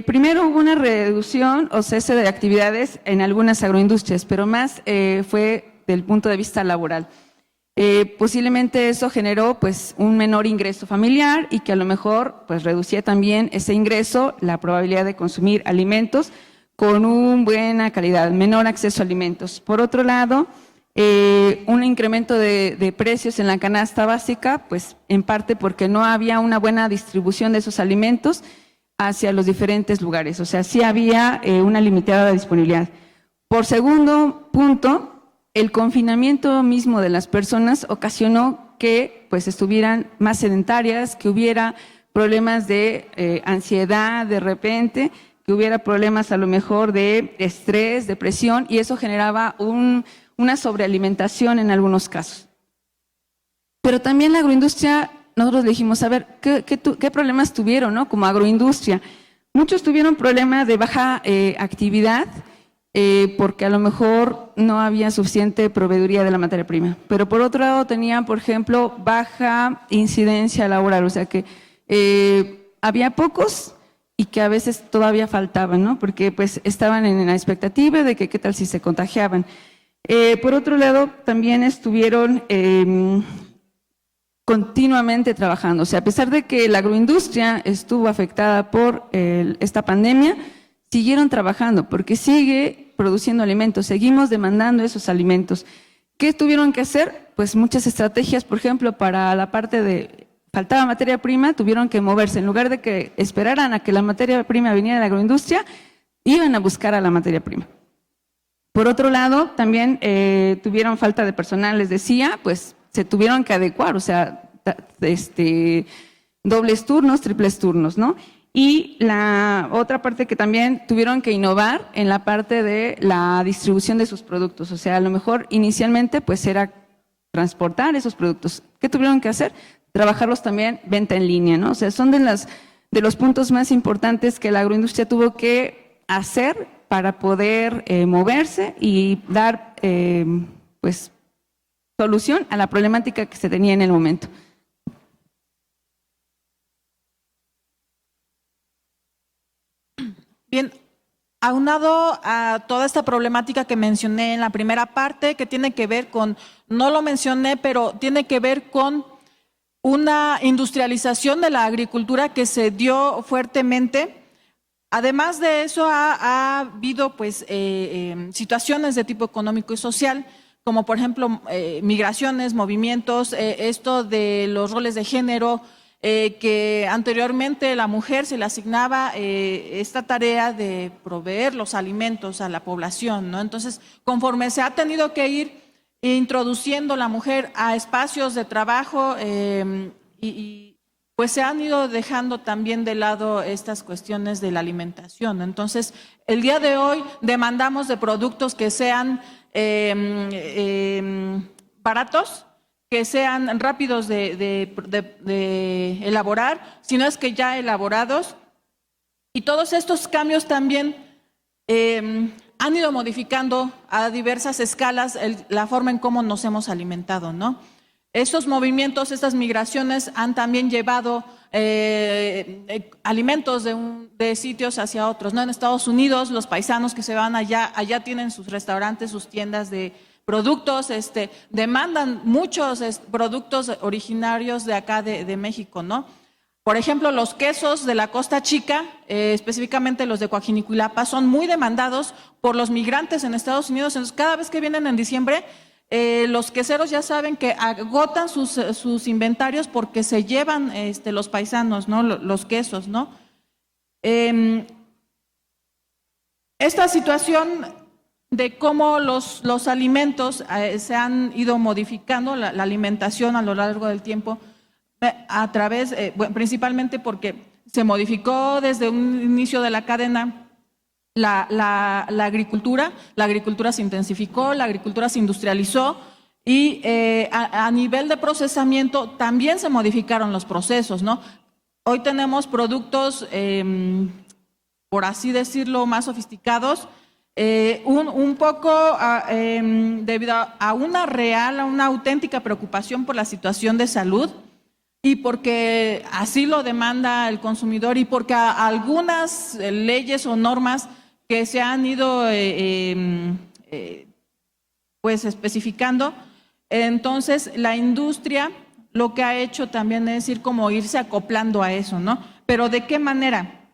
Primero hubo una reducción o cese de actividades en algunas agroindustrias, pero más fue del punto de vista laboral. Posiblemente eso generó pues un menor ingreso familiar y que a lo mejor pues reducía también ese ingreso, la probabilidad de consumir alimentos con una buena calidad, menor acceso a alimentos. Por otro lado, un incremento de precios en la canasta básica, pues en parte porque no había una buena distribución de esos alimentos hacia los diferentes lugares, o sea, sí había una limitada disponibilidad. Por segundo punto, el confinamiento mismo de las personas ocasionó que pues estuvieran más sedentarias, que hubiera problemas de ansiedad de repente, que hubiera problemas a lo mejor de estrés, depresión, y eso generaba una sobrealimentación en algunos casos. Pero también la agroindustria, nosotros le dijimos, a ver, ¿qué problemas tuvieron, no? Como agroindustria. Muchos tuvieron problemas de baja actividad, porque a lo mejor no había suficiente proveeduría de la materia prima. Pero por otro lado tenían, por ejemplo, baja incidencia laboral, o sea que había pocos y que a veces todavía faltaban, ¿no? Porque pues estaban en la expectativa de que qué tal si se contagiaban. Por otro lado, también estuvieron continuamente trabajando, o sea, a pesar de que la agroindustria estuvo afectada por esta pandemia, siguieron trabajando porque sigue produciendo alimentos, seguimos demandando esos alimentos. ¿Qué tuvieron que hacer? Pues muchas estrategias, por ejemplo, para la parte de faltaba materia prima, tuvieron que moverse. En lugar de que esperaran a que la materia prima viniera de la agroindustria, iban a buscar a la materia prima. Por otro lado, también tuvieron falta de personal, les decía, pues se tuvieron que adecuar, o sea, dobles turnos, triples turnos, ¿no? Y la otra parte que también tuvieron que innovar en la parte de la distribución de sus productos, o sea, a lo mejor inicialmente pues era transportar esos productos. ¿Qué tuvieron que hacer? Trabajarlos también venta en línea, ¿no? O sea, son de los puntos más importantes que la agroindustria tuvo que hacer para poder moverse y dar pues solución a la problemática que se tenía en el momento. Bien, aunado a toda esta problemática que mencioné en la primera parte, que tiene que ver con, no lo mencioné, pero tiene que ver con una industrialización de la agricultura que se dio fuertemente. Además de eso, ha habido pues situaciones de tipo económico y social, como por ejemplo migraciones, movimientos, esto de los roles de género, que anteriormente la mujer se le asignaba esta tarea de proveer los alimentos a la población, ¿no? Entonces, conforme se ha tenido que ir introduciendo la mujer a espacios de trabajo pues se han ido dejando también de lado estas cuestiones de la alimentación. Entonces, el día de hoy demandamos de productos que sean baratos, que sean rápidos de elaborar, si no es que ya elaborados. Y todos estos cambios también han ido modificando a diversas escalas la forma en cómo nos hemos alimentado, ¿no? Estos movimientos, estas migraciones han también llevado alimentos de sitios hacia otros, ¿no? En Estados Unidos, los paisanos que se van allá tienen sus restaurantes, sus tiendas de productos, demandan muchos productos originarios de acá de México, ¿no? Por ejemplo, los quesos de la Costa Chica, específicamente los de Coajinicuilapa, son muy demandados por los migrantes en Estados Unidos. Entonces, cada vez que vienen en diciembre, los queseros ya saben que agotan sus inventarios porque se llevan los paisanos, ¿no? Los quesos, ¿no? Esta situación de cómo los alimentos se han ido modificando, la alimentación a lo largo del tiempo, a través, principalmente porque se modificó desde un inicio de la cadena la agricultura se intensificó, la agricultura se industrializó y a nivel de procesamiento también se modificaron los procesos, ¿no? Hoy tenemos productos, por así decirlo, más sofisticados, un poco debido a una auténtica preocupación por la situación de salud y porque así lo demanda el consumidor y porque algunas leyes o normas que se han ido pues especificando, entonces la industria lo que ha hecho también es irse acoplando a eso, ¿no? Pero ¿de qué manera?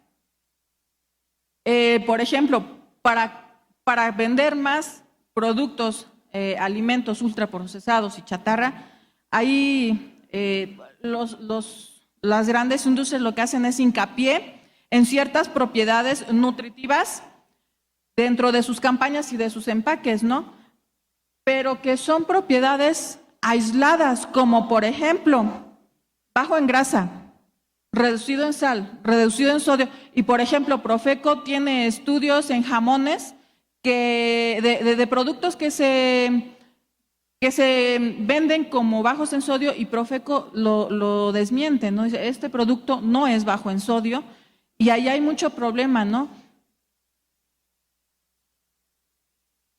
Por ejemplo, para vender más productos, alimentos ultraprocesados y chatarra, ahí las grandes industrias lo que hacen es hincapié en ciertas propiedades nutritivas dentro de sus campañas y de sus empaques, ¿no? Pero que son propiedades aisladas, como por ejemplo, bajo en grasa, reducido en sal, reducido en sodio. Y por ejemplo, Profeco tiene estudios en jamones de productos que se venden como bajos en sodio y Profeco lo desmiente, ¿no? Dice, este producto no es bajo en sodio y ahí hay mucho problema, ¿no?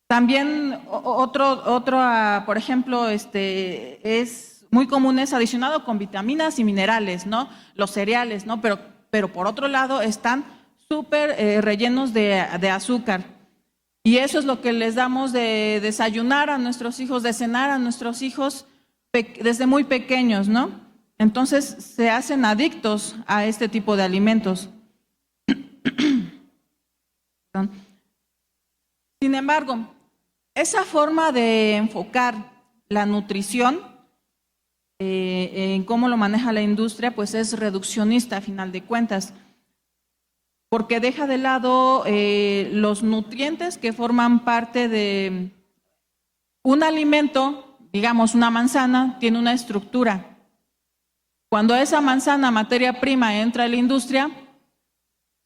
También por ejemplo, es muy común, es adicionado con vitaminas y minerales, ¿no? Los cereales, ¿no? Pero por otro lado están súper rellenos de azúcar. Y eso es lo que les damos de desayunar a nuestros hijos, de cenar a nuestros hijos desde muy pequeños, ¿no? Entonces se hacen adictos a este tipo de alimentos. Sin embargo, esa forma de enfocar la nutrición en cómo lo maneja la industria, pues es reduccionista a final de cuentas, porque deja de lado los nutrientes que forman parte de un alimento. Digamos, una manzana tiene una estructura. Cuando esa manzana, materia prima, entra a la industria,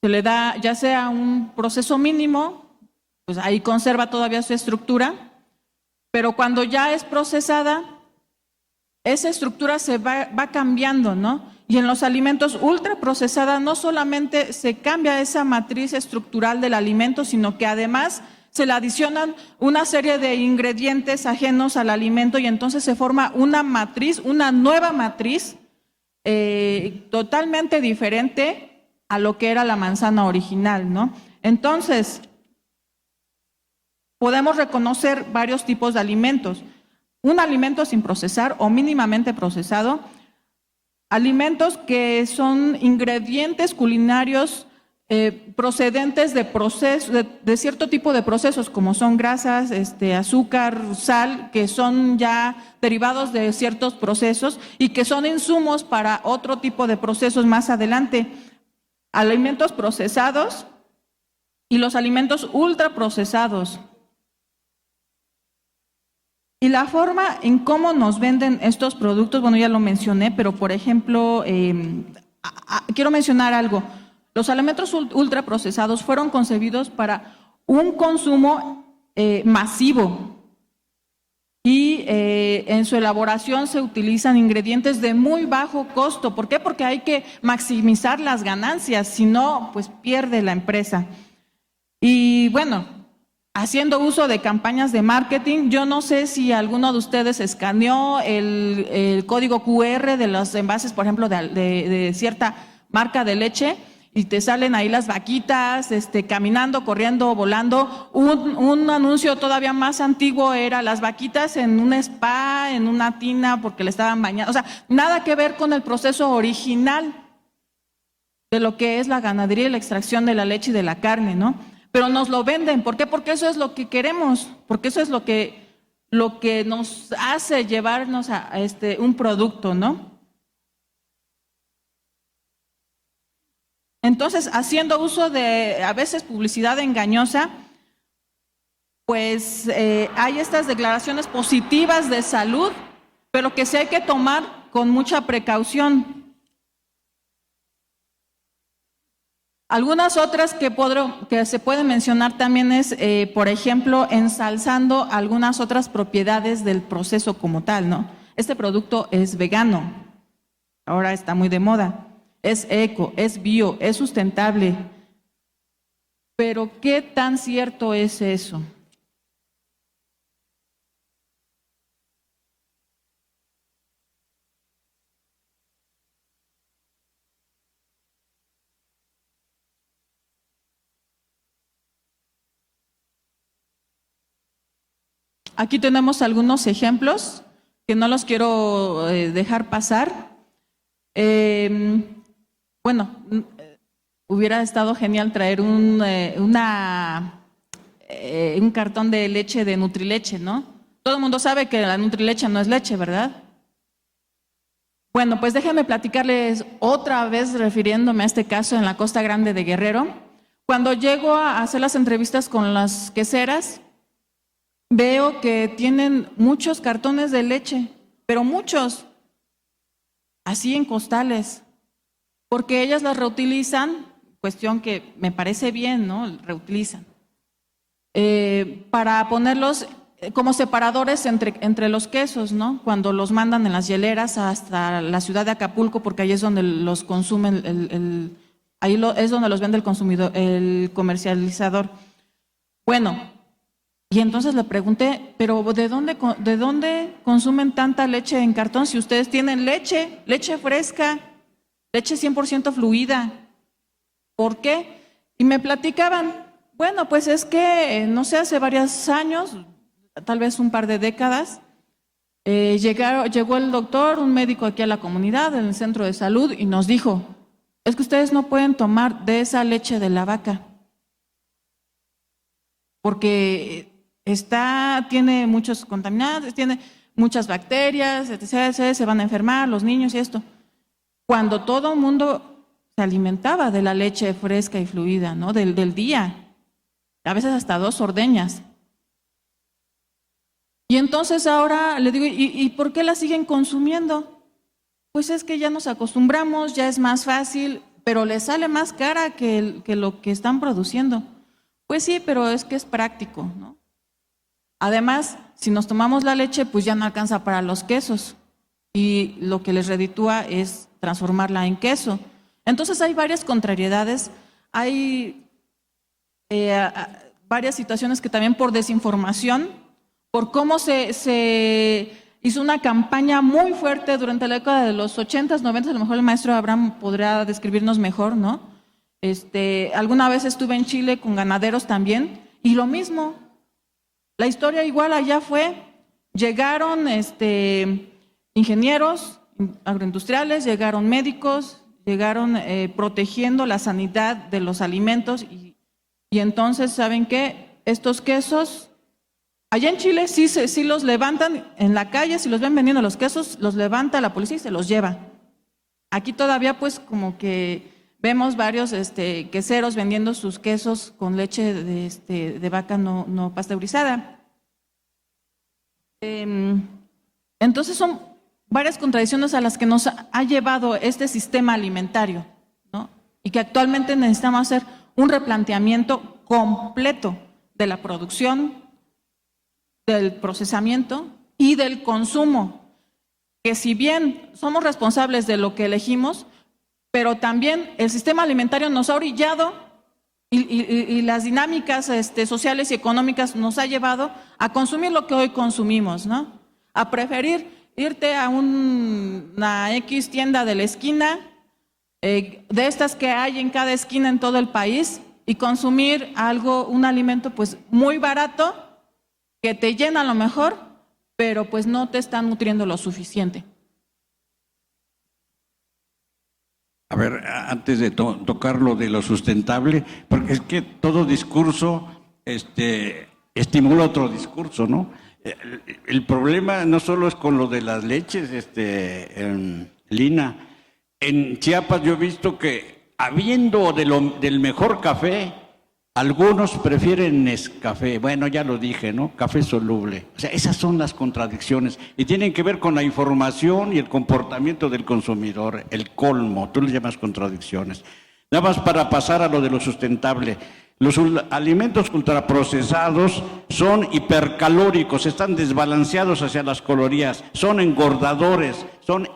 se le da ya sea un proceso mínimo, pues ahí conserva todavía su estructura, pero cuando ya es procesada, esa estructura se va cambiando, ¿no? Y en los alimentos ultraprocesados no solamente se cambia esa matriz estructural del alimento, sino que además se le adicionan una serie de ingredientes ajenos al alimento y entonces se forma una nueva matriz totalmente diferente a lo que era la manzana original, ¿no? Entonces, podemos reconocer varios tipos de alimentos. Un alimento sin procesar o mínimamente procesado, alimentos que son ingredientes culinarios procedentes de cierto tipo de procesos, como son grasas, azúcar, sal, que son ya derivados de ciertos procesos y que son insumos para otro tipo de procesos más adelante. Alimentos procesados y los alimentos ultraprocesados. Y la forma en cómo nos venden estos productos, bueno, ya lo mencioné, pero por ejemplo, quiero mencionar algo. Los alimentos ultraprocesados fueron concebidos para un consumo masivo y en su elaboración se utilizan ingredientes de muy bajo costo. ¿Por qué? Porque hay que maximizar las ganancias, si no, pues pierde la empresa. Y bueno, haciendo uso de campañas de marketing. Yo no sé si alguno de ustedes escaneó el código QR de los envases, por ejemplo, de cierta marca de leche, y te salen ahí las vaquitas caminando, corriendo, volando. Un anuncio todavía más antiguo era las vaquitas en un spa, en una tina, porque le estaban bañando. O sea, nada que ver con el proceso original de lo que es la ganadería y la extracción de la leche y de la carne, ¿no? Pero nos lo venden. ¿Por qué? Porque eso es lo que queremos, porque eso es lo que nos hace llevarnos a un producto, ¿no? Entonces, haciendo uso de, a veces, publicidad engañosa, pues hay estas declaraciones positivas de salud, pero que sí hay que tomar con mucha precaución. Algunas otras que se pueden mencionar también es, por ejemplo, ensalzando algunas otras propiedades del proceso como tal, ¿no? Este producto es vegano, ahora está muy de moda. Es eco, es bio, es sustentable. Pero ¿qué tan cierto es eso? Aquí tenemos algunos ejemplos que no los quiero dejar pasar. Bueno, hubiera estado genial traer un cartón de leche de Nutrileche, ¿no? Todo el mundo sabe que la Nutrileche no es leche, ¿verdad? Bueno, pues déjenme platicarles otra vez, refiriéndome a este caso en la Costa Grande de Guerrero. Cuando llego a hacer las entrevistas con las queseras, veo que tienen muchos cartones de leche, pero muchos, así en costales, porque ellas las reutilizan, cuestión que me parece bien, ¿no? Reutilizan, para ponerlos como separadores entre los quesos, ¿no? Cuando los mandan en las hieleras hasta la ciudad de Acapulco, porque ahí es donde los consumen, es donde los vende el consumidor, el comercializador. Bueno, y entonces le pregunté, pero ¿de dónde consumen tanta leche en cartón si ustedes tienen leche fresca, leche 100% fluida? ¿Por qué? Y me platicaban, bueno, pues es que, no sé, hace varios años, tal vez un par de décadas, llegó el doctor, un médico aquí a la comunidad, en el centro de salud, y nos dijo, es que ustedes no pueden tomar de esa leche de la vaca, porque tiene muchos contaminantes, tiene muchas bacterias, etc., se van a enfermar los niños y esto. Cuando todo el mundo se alimentaba de la leche fresca y fluida, ¿no? Del día, a veces hasta 2 ordeñas. Y entonces ahora le digo, ¿y por qué la siguen consumiendo? Pues es que ya nos acostumbramos, ya es más fácil, pero les sale más cara que lo que están produciendo. Pues sí, pero es que es práctico, ¿no? Además, si nos tomamos la leche, pues ya no alcanza para los quesos y lo que les reditúa es transformarla en queso. Entonces hay varias contrariedades, hay varias situaciones que también por desinformación, por cómo se hizo una campaña muy fuerte durante la década de los 80s, 90s, a lo mejor el maestro Abraham podrá describirnos mejor, ¿no? Alguna vez estuve en Chile con ganaderos también y lo mismo. La historia igual allá fue, llegaron ingenieros agroindustriales, llegaron médicos, llegaron protegiendo la sanidad de los alimentos y entonces, ¿saben qué? Estos quesos, allá en Chile sí los levantan en la calle, si los ven vendiendo los quesos, los levanta la policía y se los lleva. Aquí todavía pues como que vemos varios queseros vendiendo sus quesos con leche de vaca no pasteurizada. Entonces son varias contradicciones a las que nos ha llevado este sistema alimentario, ¿no? Y que actualmente necesitamos hacer un replanteamiento completo de la producción, del procesamiento y del consumo, que si bien somos responsables de lo que elegimos, pero también el sistema alimentario nos ha orillado y las dinámicas sociales y económicas nos ha llevado a consumir lo que hoy consumimos, ¿no? A preferir irte a una X tienda de la esquina, de estas que hay en cada esquina en todo el país, y consumir un alimento pues muy barato, que te llena a lo mejor, pero pues no te está nutriendo lo suficiente. A ver, antes de tocar lo de lo sustentable, porque es que todo discurso estimula otro discurso, ¿no? El problema no solo es con lo de las leches, Lina. En Chiapas yo he visto que, habiendo del mejor café, algunos prefieren Nescafé. Bueno, ya lo dije, ¿no? Café soluble. O sea, esas son las contradicciones y tienen que ver con la información y el comportamiento del consumidor, el colmo. Tú le llamas contradicciones. Nada más para pasar a lo de lo sustentable. Los alimentos ultraprocesados son hipercalóricos, están desbalanceados hacia las calorías, son engordadores,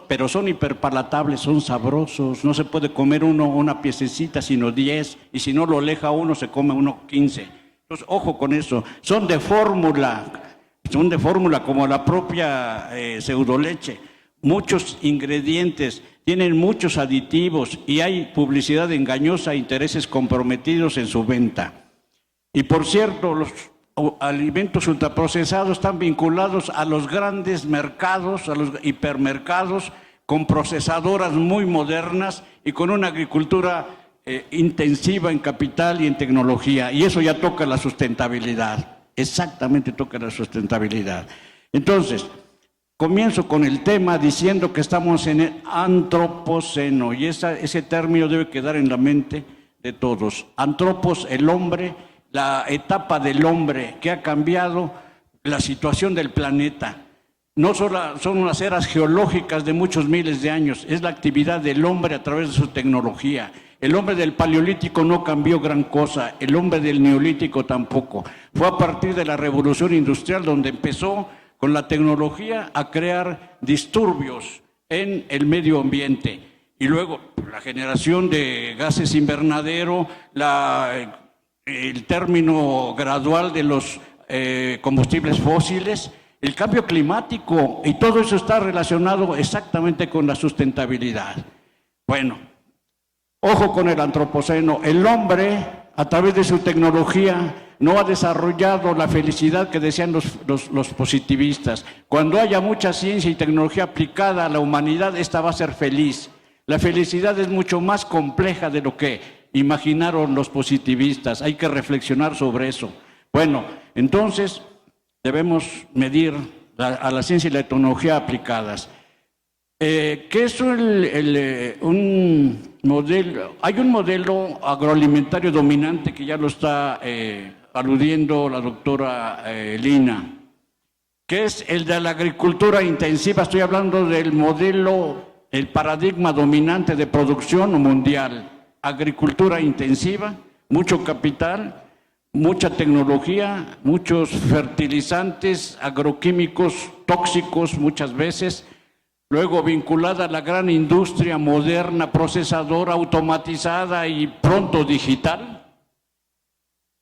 pero son hiperpalatables, son sabrosos. No se puede comer uno una piececita, sino 10, y si no lo aleja uno, se come uno 15. Entonces, ojo con eso. Son de fórmula como la propia pseudoleche. Muchos ingredientes, tienen muchos aditivos y hay publicidad engañosa e intereses comprometidos en su venta. Y por cierto, los alimentos ultraprocesados están vinculados a los grandes mercados, a los hipermercados, con procesadoras muy modernas y con una agricultura intensiva en capital y en tecnología. Y eso ya toca la sustentabilidad, exactamente toca la sustentabilidad. Entonces, comienzo con el tema diciendo que estamos en el antropoceno, y ese término debe quedar en la mente de todos. Antropos, el hombre, la etapa del hombre que ha cambiado la situación del planeta. No solo son unas eras geológicas de muchos miles de años, es la actividad del hombre a través de su tecnología. El hombre del Paleolítico no cambió gran cosa, el hombre del Neolítico tampoco. Fue a partir de la Revolución Industrial donde empezó con la tecnología a crear disturbios en el medio ambiente. Y luego la generación de gases invernadero, el término gradual de los combustibles fósiles, el cambio climático, y todo eso está relacionado exactamente con la sustentabilidad. Bueno, ojo con el antropoceno. El hombre, a través de su tecnología, no ha desarrollado la felicidad que desean los positivistas. Cuando haya mucha ciencia y tecnología aplicada a la humanidad, esta va a ser feliz. La felicidad es mucho más compleja de lo que imaginaron los positivistas. Hay que reflexionar sobre eso. Bueno, entonces debemos medir a la ciencia y la tecnología aplicadas. ¿Qué es un modelo? Hay un modelo agroalimentario dominante que ya lo está aludiendo la doctora Lina, que es el de la agricultura intensiva. Estoy hablando del modelo, el paradigma dominante de producción mundial. Agricultura intensiva, mucho capital, mucha tecnología, muchos fertilizantes, agroquímicos tóxicos muchas veces, luego vinculada a la gran industria moderna, procesadora, automatizada y pronto digital.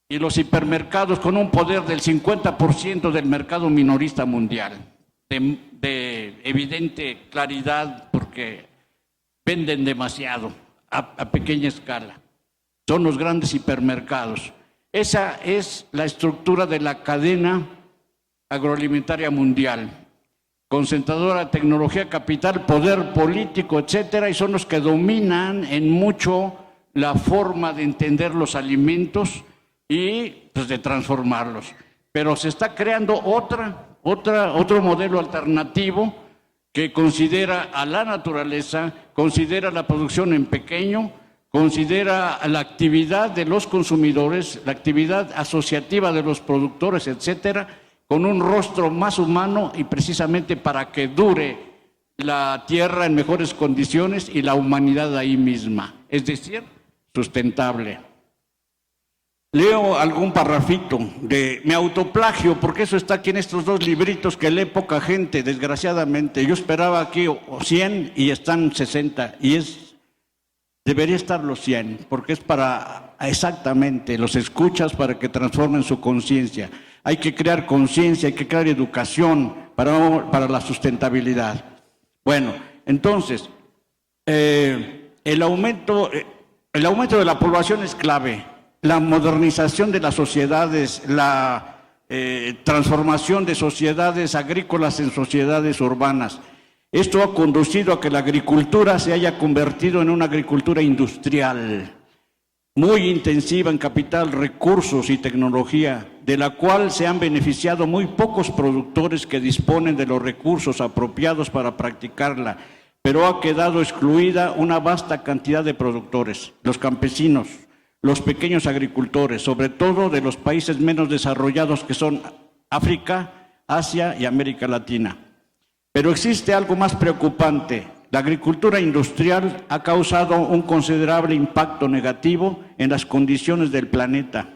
Y los hipermercados con un poder del 50% del mercado minorista mundial, de evidente claridad porque venden demasiado a pequeña escala. Son los grandes hipermercados. Esa es la estructura de la cadena agroalimentaria mundial. Concentradora, tecnología, capital, poder político, etcétera, y son los que dominan en mucho la forma de entender los alimentos y pues de transformarlos. Pero se está creando otro modelo alternativo que considera a la naturaleza, considera la producción en pequeño, considera la actividad de los consumidores, la actividad asociativa de los productores, etcétera, con un rostro más humano y precisamente para que dure la tierra en mejores condiciones y la humanidad ahí misma, es decir, sustentable. Leo algún parrafito me autoplagio, porque eso está aquí en estos dos libritos que lee poca gente, desgraciadamente. Yo esperaba aquí 100 y están 60, y debería estar los 100, porque es para exactamente, los escuchas para que transformen su conciencia. Hay que crear conciencia, hay que crear educación para la sustentabilidad. Bueno, entonces, el aumento de la población es clave. La modernización de las sociedades, la transformación de sociedades agrícolas en sociedades urbanas. Esto ha conducido a que la agricultura se haya convertido en una agricultura industrial, muy intensiva en capital, recursos y tecnología, de la cual se han beneficiado muy pocos productores que disponen de los recursos apropiados para practicarla, pero ha quedado excluida una vasta cantidad de productores, los campesinos, los pequeños agricultores, sobre todo de los países menos desarrollados que son África, Asia y América Latina. Pero existe algo más preocupante. La agricultura industrial ha causado un considerable impacto negativo en las condiciones del planeta,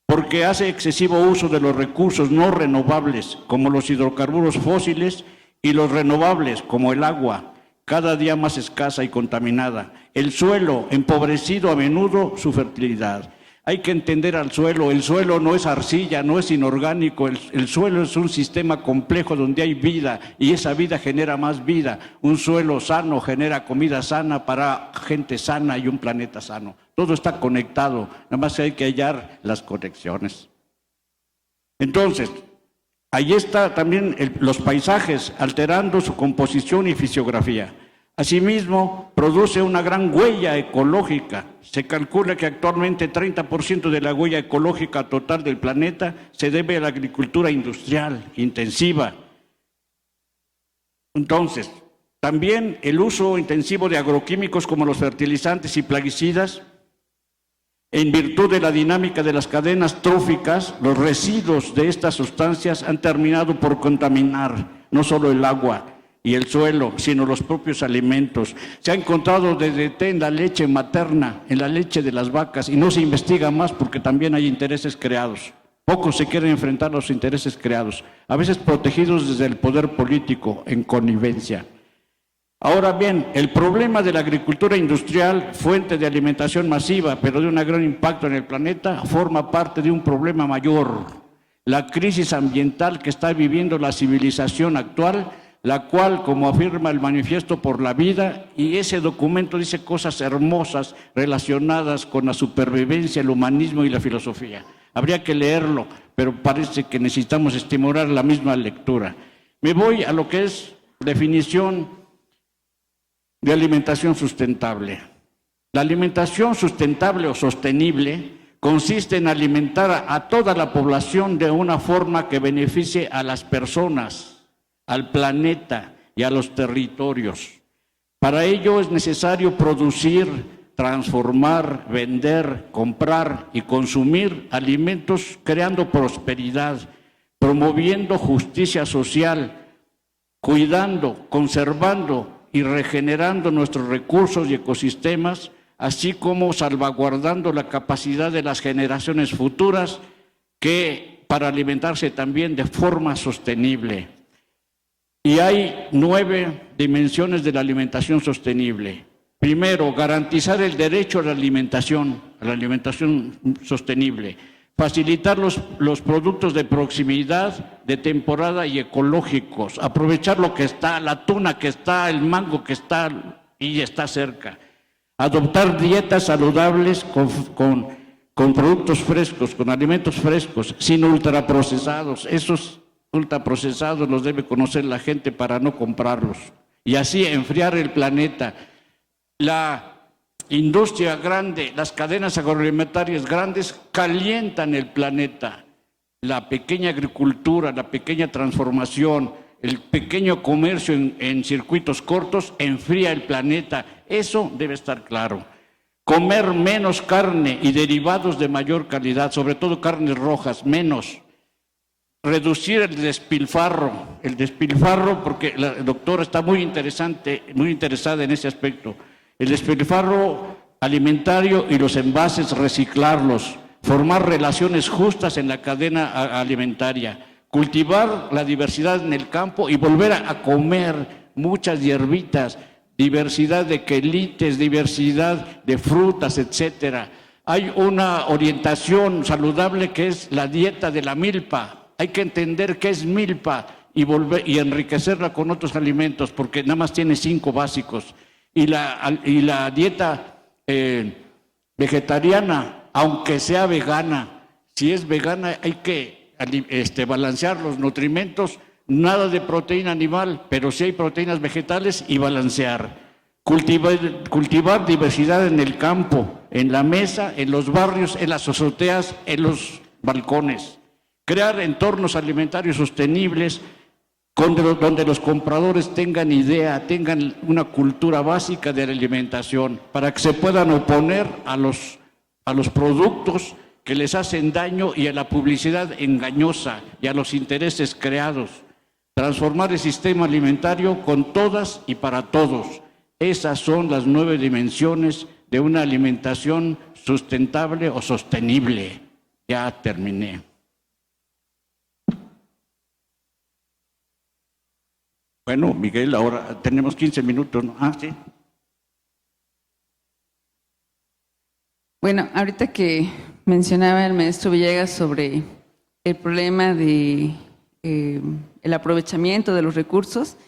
porque hace excesivo uso de los recursos no renovables, como los hidrocarburos fósiles, y los renovables, como el agua, cada día más escasa y contaminada. El suelo, empobrecido a menudo su fertilidad. Hay que entender al suelo. El suelo no es arcilla, no es inorgánico. El suelo es un sistema complejo donde hay vida y esa vida genera más vida. Un suelo sano genera comida sana para gente sana y un planeta sano. Todo está conectado, nada más hay que hallar las conexiones. Entonces, ahí está también los paisajes alterando su composición y fisiografía. Asimismo, produce una gran huella ecológica. Se calcula que actualmente 30% de la huella ecológica total del planeta se debe a la agricultura industrial intensiva. Entonces, también el uso intensivo de agroquímicos como los fertilizantes y plaguicidas, en virtud de la dinámica de las cadenas tróficas, los residuos de estas sustancias han terminado por contaminar no solo el agua y el suelo, sino los propios alimentos. Se ha encontrado DDT en la leche materna, en la leche de las vacas, y no se investiga más porque también hay intereses creados. Pocos se quieren enfrentar a los intereses creados, a veces protegidos desde el poder político, en connivencia. Ahora bien, el problema de la agricultura industrial, fuente de alimentación masiva, pero de un gran impacto en el planeta, forma parte de un problema mayor, la crisis ambiental que está viviendo la civilización actual, la cual, como afirma el Manifiesto por la Vida, y ese documento dice cosas hermosas relacionadas con la supervivencia, el humanismo y la filosofía. Habría que leerlo, pero parece que necesitamos estimular la misma lectura. Me voy a lo que es definición de alimentación sustentable. La alimentación sustentable o sostenible consiste en alimentar a toda la población de una forma que beneficie a las personas, al planeta y a los territorios. Para ello es necesario producir, transformar, vender, comprar y consumir alimentos creando prosperidad, promoviendo justicia social, cuidando, conservando y regenerando nuestros recursos y ecosistemas, así como salvaguardando la capacidad de las generaciones futuras para alimentarse también de forma sostenible. Y hay 9 dimensiones de la alimentación sostenible. Primero, garantizar el derecho a la alimentación sostenible. Facilitar los productos de proximidad, de temporada y ecológicos. Aprovechar lo que está, la tuna que está, el mango que está y está cerca. Adoptar dietas saludables con productos frescos, con alimentos frescos, sin ultraprocesados. Esos ultraprocesados los debe conocer la gente para no comprarlos. Y así enfriar el planeta. La industria grande, las cadenas agroalimentarias grandes calientan el planeta. La pequeña agricultura, la pequeña transformación, el pequeño comercio en circuitos cortos enfría el planeta. Eso debe estar claro. Comer menos carne y derivados de mayor calidad, sobre todo carnes rojas, menos. Reducir el despilfarro porque la doctora está muy interesada en ese aspecto. El despilfarro alimentario y los envases, reciclarlos, formar relaciones justas en la cadena alimentaria, cultivar la diversidad en el campo y volver a comer muchas hierbitas, diversidad de quelites, diversidad de frutas, etcétera. Hay una orientación saludable que es la dieta de la milpa. Hay que entender qué es milpa y enriquecerla con otros alimentos, porque nada más tiene 5 básicos. Y la dieta vegetariana, aunque sea vegana, si es vegana hay que balancear los nutrimentos, nada de proteína animal, pero sí hay proteínas vegetales y balancear. Cultivar diversidad en el campo, en la mesa, en los barrios, en las azoteas, en los balcones. Crear entornos alimentarios sostenibles donde los compradores tengan idea, tengan una cultura básica de la alimentación, para que se puedan oponer a los productos que les hacen daño y a la publicidad engañosa y a los intereses creados. Transformar el sistema alimentario con todas y para todos. Esas son las 9 dimensiones de una alimentación sustentable o sostenible. Ya terminé. Bueno, Miguel, ahora tenemos 15 minutos, ¿no? Ah, sí. Bueno, ahorita que mencionaba el maestro Villegas sobre el problema de el aprovechamiento de los recursos,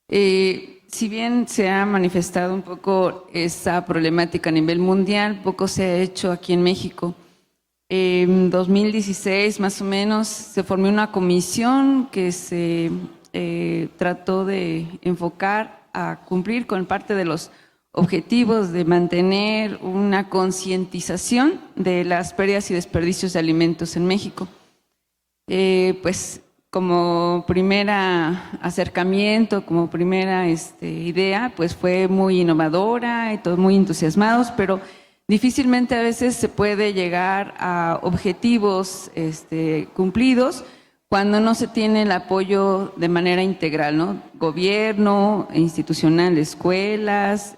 si bien se ha manifestado un poco esa problemática a nivel mundial, poco se ha hecho aquí en México. En 2016, más o menos, se formó una comisión que se trató de enfocar a cumplir con parte de los objetivos de mantener una concientización de las pérdidas y desperdicios de alimentos en México. Pues como primera acercamiento, como primera idea, pues fue muy innovadora y todos muy entusiasmados, pero difícilmente a veces se puede llegar a objetivos cumplidos cuando no se tiene el apoyo de manera integral, ¿no? Gobierno, institucional, escuelas,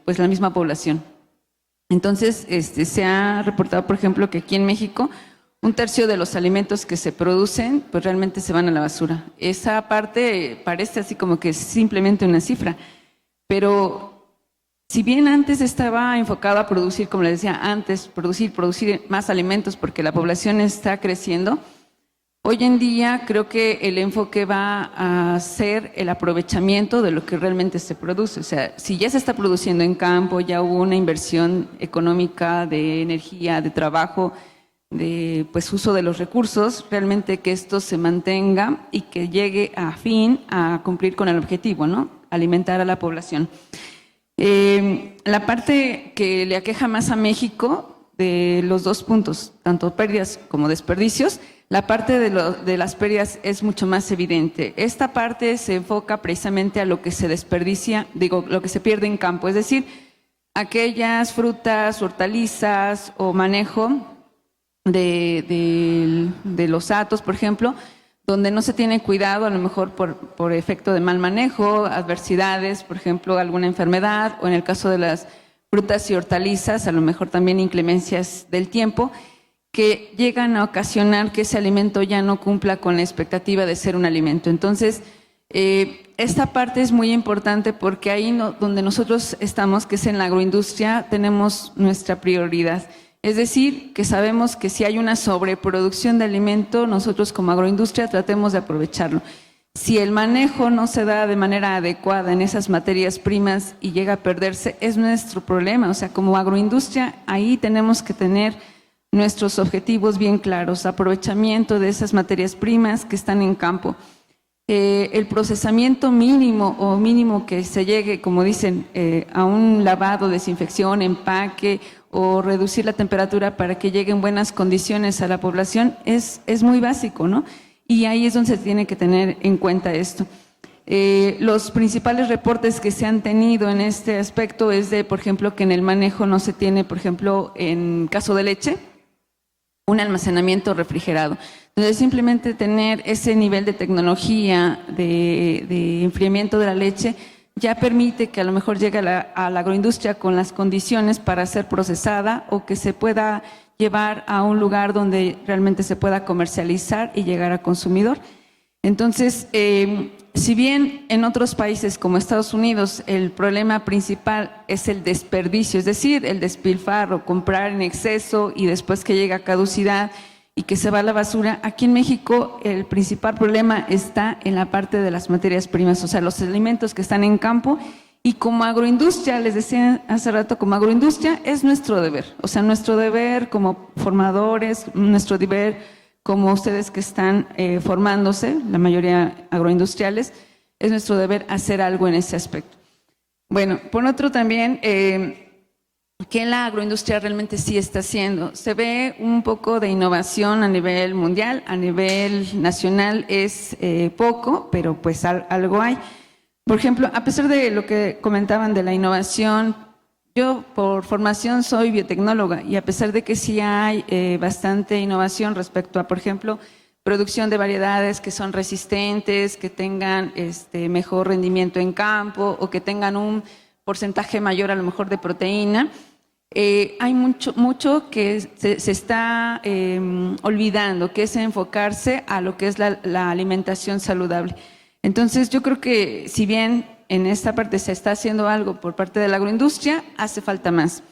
pues la misma población. Entonces, se ha reportado, por ejemplo, que aquí en México 1/3 de los alimentos que se producen, pues realmente se van a la basura. Esa parte parece así como que es simplemente una cifra, pero si bien antes estaba enfocado a producir, como les decía antes, producir más alimentos porque la población está creciendo, hoy en día creo que el enfoque va a ser el aprovechamiento de lo que realmente se produce. O sea, si ya se está produciendo en campo, ya hubo una inversión económica de energía, de trabajo, de pues uso de los recursos, realmente que esto se mantenga y que llegue a cumplir con el objetivo, ¿no? Alimentar a la población. La parte que le aqueja más a México de los 2 puntos, tanto pérdidas como desperdicios, la parte de las pérdidas es mucho más evidente. Esta parte se enfoca precisamente a lo que se desperdicia, lo que se pierde en campo, es decir, aquellas frutas, hortalizas o manejo de los hatos, por ejemplo, donde no se tiene cuidado, a lo mejor por efecto de mal manejo, adversidades, por ejemplo, alguna enfermedad, o en el caso de las frutas y hortalizas, a lo mejor también inclemencias del tiempo, que llegan a ocasionar que ese alimento ya no cumpla con la expectativa de ser un alimento. Entonces, esta parte es muy importante porque ahí donde nosotros estamos, que es en la agroindustria, tenemos nuestra prioridad. Es decir, que sabemos que si hay una sobreproducción de alimento, nosotros como agroindustria tratemos de aprovecharlo. Si el manejo no se da de manera adecuada en esas materias primas y llega a perderse, es nuestro problema. O sea, como agroindustria, ahí tenemos que tener nuestros objetivos bien claros, aprovechamiento de esas materias primas que están en campo. El procesamiento mínimo que se llegue, como dicen, a un lavado, desinfección, empaque o reducir la temperatura para que llegue en buenas condiciones a la población es muy básico, ¿no? Y ahí es donde se tiene que tener en cuenta esto. Los principales reportes que se han tenido en este aspecto es de, por ejemplo, que en el manejo no se tiene, por ejemplo, en caso de leche, un almacenamiento refrigerado. Entonces, simplemente tener ese nivel de tecnología de enfriamiento de la leche ya permite que a lo mejor llegue a la agroindustria con las condiciones para ser procesada o que se pueda llevar a un lugar donde realmente se pueda comercializar y llegar al consumidor. Entonces, si bien en otros países como Estados Unidos el problema principal es el desperdicio, es decir, el despilfarro, comprar en exceso y después que llega a caducidad y que se va a la basura, aquí en México el principal problema está en la parte de las materias primas, o sea, los alimentos que están en campo. Y como agroindustria, les decía hace rato, como agroindustria es nuestro deber, o sea, nuestro deber como formadores, nuestro deber como ustedes que están formándose, la mayoría agroindustriales, es nuestro deber hacer algo en ese aspecto. Bueno, por otro también, ¿qué la agroindustria realmente sí está haciendo? Se ve un poco de innovación a nivel mundial, a nivel nacional es poco, pero pues algo hay. Por ejemplo, a pesar de lo que comentaban de la innovación, yo por formación soy biotecnóloga y a pesar de que sí hay bastante innovación respecto a, por ejemplo, producción de variedades que son resistentes, que tengan mejor rendimiento en campo o que tengan un porcentaje mayor a lo mejor de proteína, hay mucho que se está olvidando, que es enfocarse a lo que es la alimentación saludable. Entonces, yo creo que si bien en esta parte se está haciendo algo por parte de la agroindustria, hace falta más.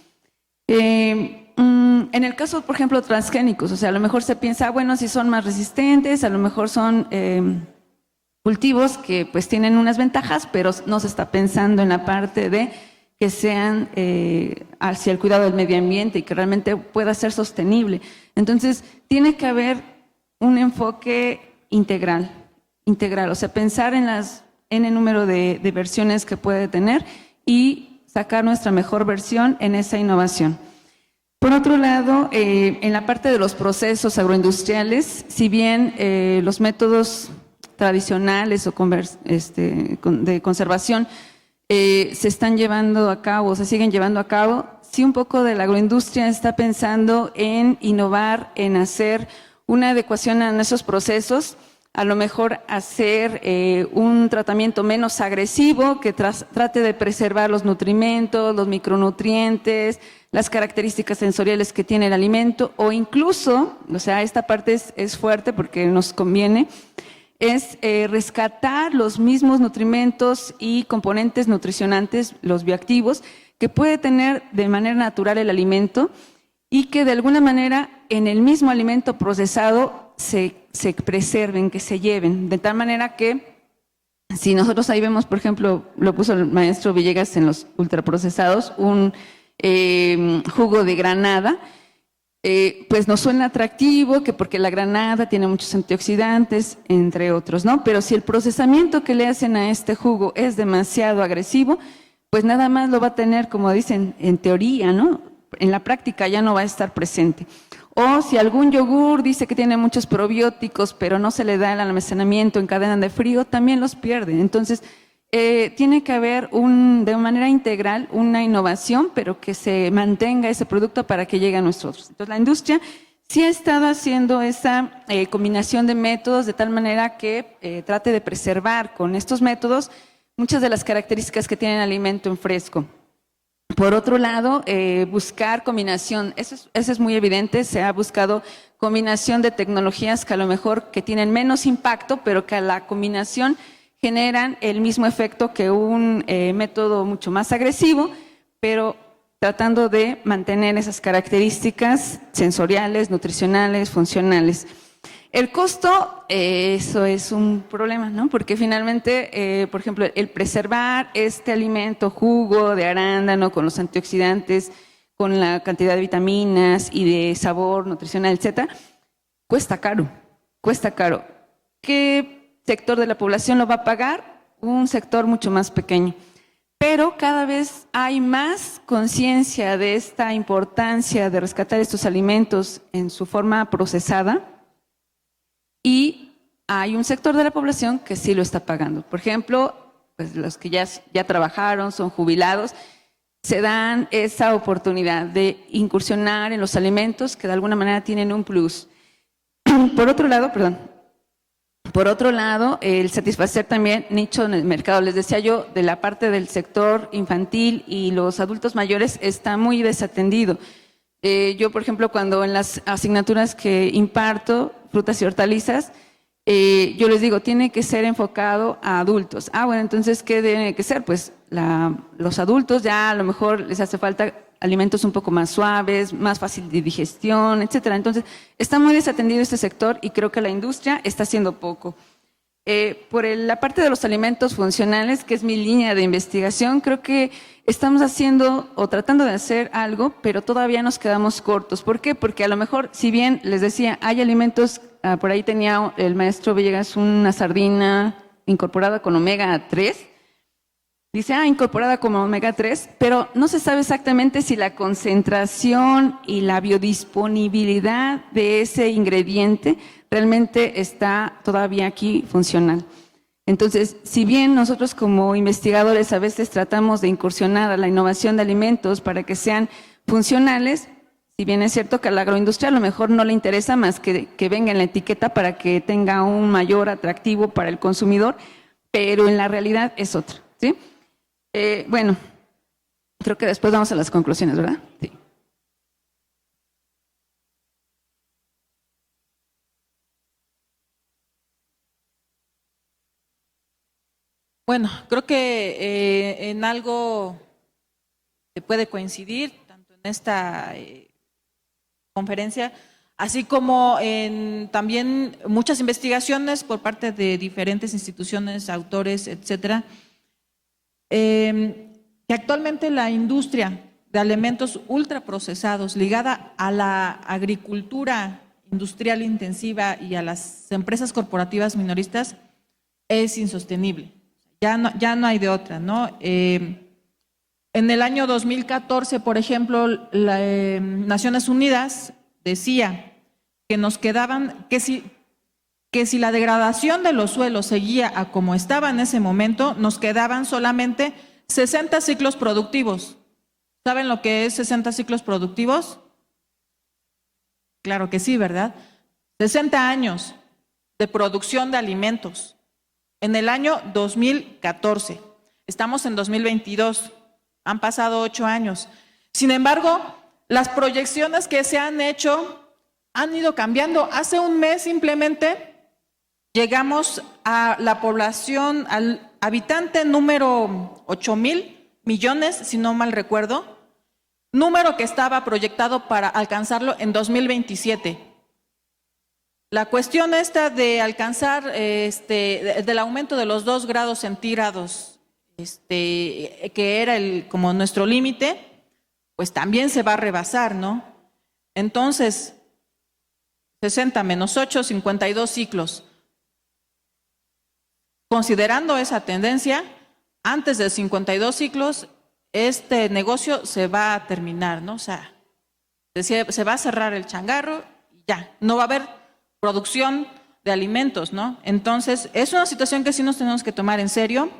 En el caso, por ejemplo, transgénicos, o sea, a lo mejor se piensa, bueno, si son más resistentes, a lo mejor son cultivos que pues tienen unas ventajas, pero no se está pensando en la parte de que sean hacia el cuidado del medio ambiente y que realmente pueda ser sostenible. Entonces, tiene que haber un enfoque integral, o sea, pensar en el número de versiones que puede tener y sacar nuestra mejor versión en esa innovación. Por otro lado, en la parte de los procesos agroindustriales, si bien los métodos tradicionales o de conservación se están llevando a cabo, se siguen llevando a cabo, sí un poco de la agroindustria está pensando en innovar, en hacer una adecuación a esos procesos, a lo mejor hacer un tratamiento menos agresivo que trate de preservar los nutrimentos, los micronutrientes, las características sensoriales que tiene el alimento o incluso, o sea, esta parte es fuerte porque nos conviene, es rescatar los mismos nutrimentos y componentes nutricionantes, los bioactivos, que puede tener de manera natural el alimento y que de alguna manera en el mismo alimento procesado se preserven, que se lleven, de tal manera que si nosotros ahí vemos, por ejemplo, lo puso el maestro Villegas en los ultraprocesados, un jugo de granada, pues nos suena atractivo, que porque la granada tiene muchos antioxidantes, entre otros, ¿no? Pero si el procesamiento que le hacen a este jugo es demasiado agresivo, pues nada más lo va a tener, como dicen, en teoría, ¿no? En la práctica ya no va a estar presente. O si algún yogur dice que tiene muchos probióticos, pero no se le da el almacenamiento en cadena de frío, también los pierde. Entonces, tiene que haber de manera integral una innovación, pero que se mantenga ese producto para que llegue a nosotros. Entonces, la industria sí ha estado haciendo esa combinación de métodos de tal manera que trate de preservar con estos métodos muchas de las características que tiene el alimento en fresco. Por otro lado, buscar combinación, eso es muy evidente, se ha buscado combinación de tecnologías que a lo mejor que tienen menos impacto, pero que a la combinación generan el mismo efecto que un método mucho más agresivo, pero tratando de mantener esas características sensoriales, nutricionales, funcionales. El costo, eso es un problema, ¿no? Porque finalmente, por ejemplo, el preservar este alimento, jugo de arándano con los antioxidantes, con la cantidad de vitaminas y de sabor nutricional, etcétera, cuesta caro, cuesta caro. ¿Qué sector de la población lo va a pagar? Un sector mucho más pequeño. Pero cada vez hay más conciencia de esta importancia de rescatar estos alimentos en su forma procesada. Y hay un sector de la población que sí lo está pagando. Por ejemplo, pues los que ya trabajaron, son jubilados, se dan esa oportunidad de incursionar en los alimentos que de alguna manera tienen un plus. Por otro lado, el satisfacer también nicho en el mercado. Les decía yo, de la parte del sector infantil y los adultos mayores está muy desatendido. Yo, por ejemplo, cuando en las asignaturas que imparto, frutas y hortalizas, yo les digo, tiene que ser enfocado a adultos. Bueno, entonces, ¿qué debe que ser? Pues los adultos ya a lo mejor les hace falta alimentos un poco más suaves, más fácil de digestión, etcétera. Entonces, está muy desatendido este sector y creo que la industria está haciendo poco. Por la parte de los alimentos funcionales, que es mi línea de investigación, creo que estamos haciendo o tratando de hacer algo, pero todavía nos quedamos cortos. ¿Por qué? Porque a lo mejor, si bien les decía, hay alimentos, por ahí tenía el maestro Villegas una sardina incorporada con omega 3, dice, incorporada como omega 3, pero no se sabe exactamente si la concentración y la biodisponibilidad de ese ingrediente realmente está todavía aquí funcional. Entonces, si bien nosotros como investigadores a veces tratamos de incursionar a la innovación de alimentos para que sean funcionales, si bien es cierto que a la agroindustria a lo mejor no le interesa más que venga en la etiqueta para que tenga un mayor atractivo para el consumidor, pero en la realidad es otra, ¿sí? Bueno, creo que después vamos a las conclusiones, ¿verdad? Sí. Bueno, creo que en algo se puede coincidir, tanto en esta conferencia, así como en también muchas investigaciones por parte de diferentes instituciones, autores, etcétera, que actualmente la industria de alimentos ultraprocesados ligada a la agricultura industrial intensiva y a las empresas corporativas minoristas es insostenible. Ya no hay de otra, ¿no? En el año 2014, por ejemplo, Naciones Unidas decía que nos quedaban, que si la degradación de los suelos seguía a como estaba en ese momento, nos quedaban solamente 60 ciclos productivos. ¿Saben lo que es 60 ciclos productivos? Claro que sí, ¿verdad? 60 años de producción de alimentos. En el año 2014, estamos en 2022, han pasado 8 años. Sin embargo, las proyecciones que se han hecho han ido cambiando. Hace un mes simplemente llegamos a la población, al habitante número 8,000 millones, si no mal recuerdo, número que estaba proyectado para alcanzarlo en 2027. La cuestión esta de alcanzar del aumento de los 2 grados centígrados, que era como nuestro límite, pues también se va a rebasar, ¿no? Entonces, 60 menos 8, 52 ciclos. Considerando esa tendencia, antes de 52 ciclos, este negocio se va a terminar, ¿no? O sea, se va a cerrar el changarro y ya, no va a haber producción de alimentos, ¿no? Entonces, es una situación que sí nos tenemos que tomar en serio,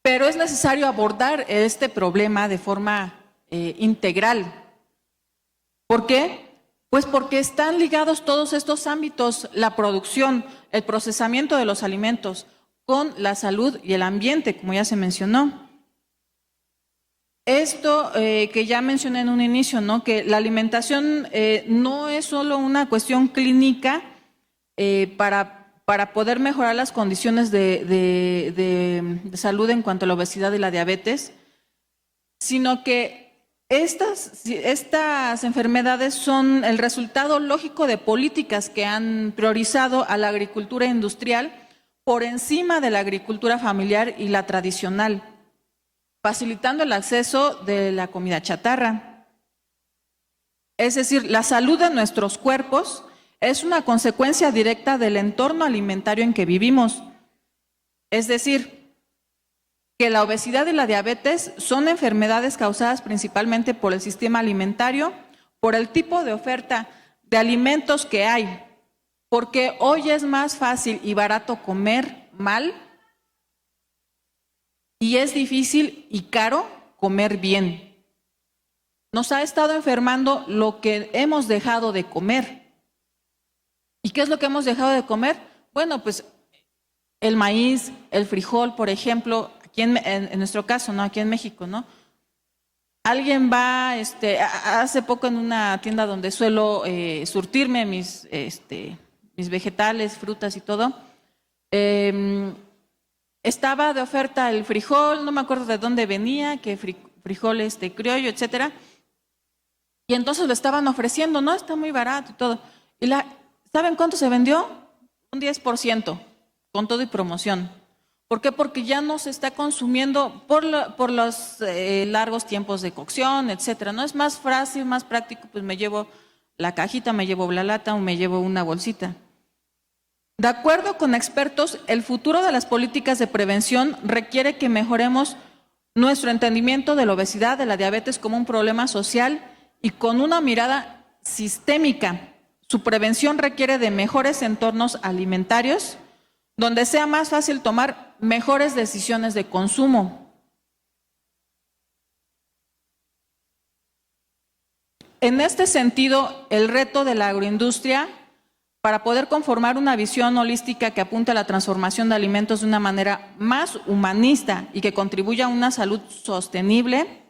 pero es necesario abordar este problema de forma integral. ¿Por qué? Pues porque están ligados todos estos ámbitos, la producción, el procesamiento de los alimentos, con la salud y el ambiente, como ya se mencionó. Esto que ya mencioné en un inicio, ¿no? Que la alimentación no es solo una cuestión clínica para poder mejorar las condiciones de salud en cuanto a la obesidad y la diabetes, sino que estas enfermedades son el resultado lógico de políticas que han priorizado a la agricultura industrial por encima de la agricultura familiar y la tradicional, facilitando el acceso de la comida chatarra. Es decir, la salud de nuestros cuerpos es una consecuencia directa del entorno alimentario en que vivimos. Es decir, que la obesidad y la diabetes son enfermedades causadas principalmente por el sistema alimentario, por el tipo de oferta de alimentos que hay, porque hoy es más fácil y barato comer mal y es difícil y caro comer bien. Nos ha estado enfermando lo que hemos dejado de comer. ¿Y qué es lo que hemos dejado de comer? Bueno, pues el maíz, el frijol, por ejemplo, aquí en nuestro caso, ¿no? Aquí en México, ¿no? alguien va, hace poco en una tienda donde suelo surtirme mis vegetales, frutas y todo, estaba de oferta el frijol, no me acuerdo de dónde venía, que frijol criollo, etcétera. Y entonces lo estaban ofreciendo, ¿no? Está muy barato y todo. Y ¿saben cuánto se vendió? Un 10%, con todo y promoción. ¿Por qué? Porque ya no se está consumiendo por los largos tiempos de cocción, etcétera. ¿No? Es más fácil, más práctico, pues me llevo la cajita, me llevo la lata o me llevo una bolsita. De acuerdo con expertos, el futuro de las políticas de prevención requiere que mejoremos nuestro entendimiento de la obesidad, de la diabetes como un problema social y con una mirada sistémica. Su prevención requiere de mejores entornos alimentarios, donde sea más fácil tomar mejores decisiones de consumo. En este sentido, el reto de la agroindustria para poder conformar una visión holística que apunte a la transformación de alimentos de una manera más humanista y que contribuya a una salud sostenible,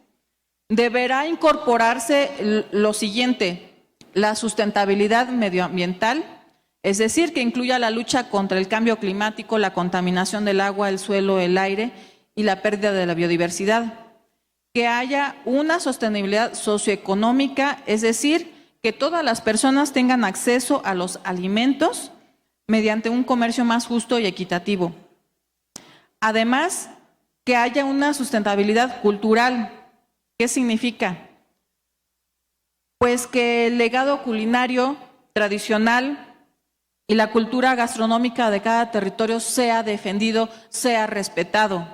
deberá incorporarse lo siguiente: la sustentabilidad medioambiental, es decir, que incluya la lucha contra el cambio climático, la contaminación del agua, el suelo, el aire y la pérdida de la biodiversidad. Que haya una sostenibilidad socioeconómica, es decir, que todas las personas tengan acceso a los alimentos mediante un comercio más justo y equitativo. Además, que haya una sustentabilidad cultural. ¿Qué significa? Pues que el legado culinario tradicional y la cultura gastronómica de cada territorio sea defendido, sea respetado.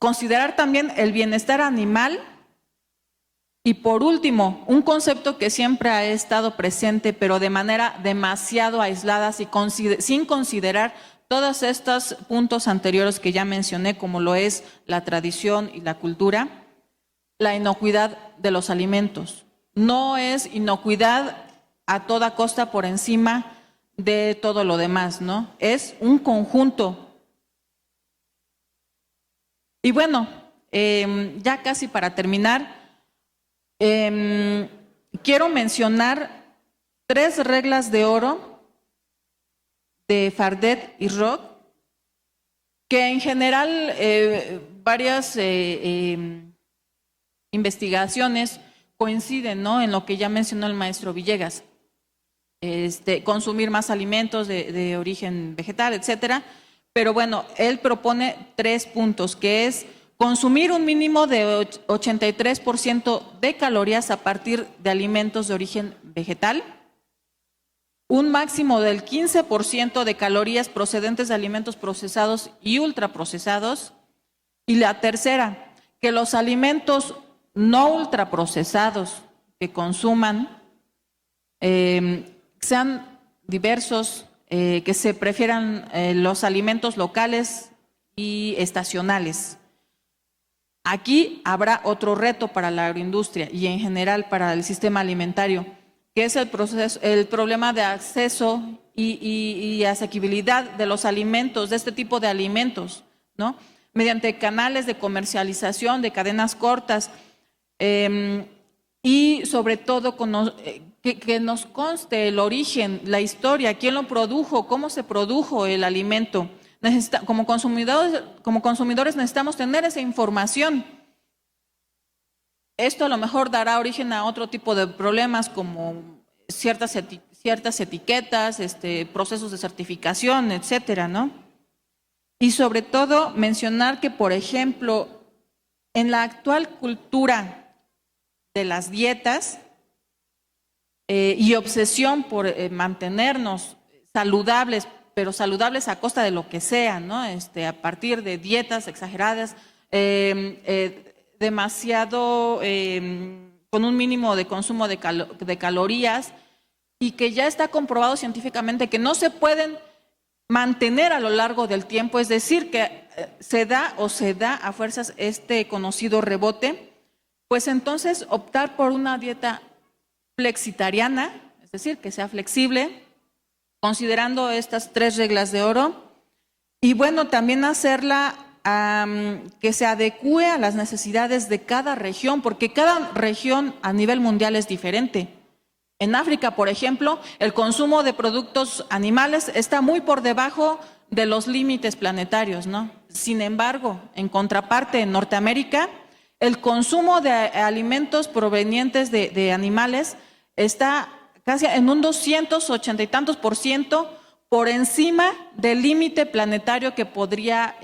Considerar también el bienestar animal. Y por último, un concepto que siempre ha estado presente, pero de manera demasiado aislada, sin considerar todos estos puntos anteriores que ya mencioné, como lo es la tradición y la cultura, la inocuidad de los alimentos. No es inocuidad a toda costa por encima de todo lo demás, ¿no? Es un conjunto. Y bueno, ya casi para terminar, quiero mencionar 3 reglas de oro de Fardet y Roth, que en general varias investigaciones coinciden, ¿no?, en lo que ya mencionó el maestro Villegas. Consumir más alimentos de origen vegetal, etcétera. Pero bueno, él propone 3 puntos, que es consumir un mínimo de 83% de calorías a partir de alimentos de origen vegetal, un máximo del 15% de calorías procedentes de alimentos procesados y ultraprocesados, y la tercera, que los alimentos no ultraprocesados que consuman sean diversos, que se prefieran los alimentos locales y estacionales. Aquí habrá otro reto para la agroindustria y en general para el sistema alimentario, que es el problema de acceso y asequibilidad de los alimentos, de este tipo de alimentos, ¿no?, mediante canales de comercialización, de cadenas cortas, y sobre todo que nos conste el origen, la historia, quién lo produjo, cómo se produjo el alimento. Como consumidores necesitamos tener esa información. Esto a lo mejor dará origen a otro tipo de problemas como ciertas etiquetas, procesos de certificación, etcétera, ¿no? Y sobre todo mencionar que, por ejemplo, en la actual cultura de las dietas y obsesión por mantenernos saludables, pero saludables a costa de lo que sea, ¿no? A partir de dietas exageradas, demasiado, con un mínimo de consumo de calorías, y que ya está comprobado científicamente que no se pueden mantener a lo largo del tiempo, es decir, que se da a fuerzas conocido rebote, pues entonces optar por una dieta flexitariana, es decir, que sea flexible, considerando estas 3 reglas de oro, y bueno, también hacerla que se adecúe a las necesidades de cada región, porque cada región a nivel mundial es diferente. En África, por ejemplo, el consumo de productos animales está muy por debajo de los límites planetarios, ¿no? Sin embargo, en contraparte, en Norteamérica, el consumo de alimentos provenientes de animales está casi en un 280 y tantos % por encima del límite planetario que podría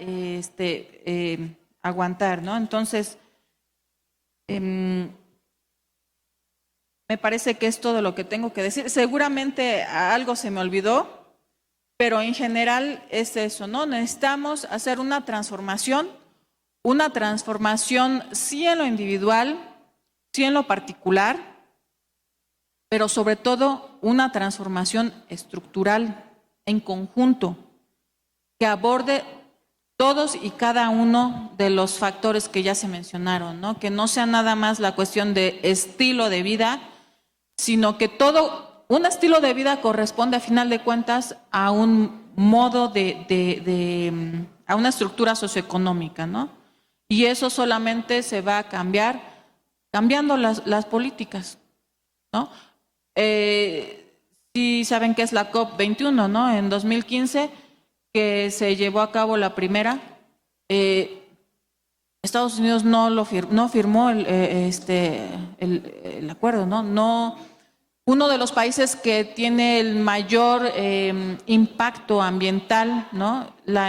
aguantar, ¿no? Entonces, me parece que es todo lo que tengo que decir. Seguramente algo se me olvidó, pero en general es eso, ¿no? Necesitamos hacer una transformación sí en lo individual, sí en lo particular, pero sobre todo una transformación estructural en conjunto, que aborde todos y cada uno de los factores que ya se mencionaron, ¿no? Que no sea nada más la cuestión de estilo de vida, sino que un estilo de vida corresponde a final de cuentas a un modo a una estructura socioeconómica, ¿no? Y eso solamente se va a cambiar cambiando las políticas, ¿no? Sí saben que es la COP21, ¿no? En 2015, que se llevó a cabo la primera, Estados Unidos no firmó el acuerdo, ¿no? Uno de los países que tiene el mayor impacto ambiental, ¿no? La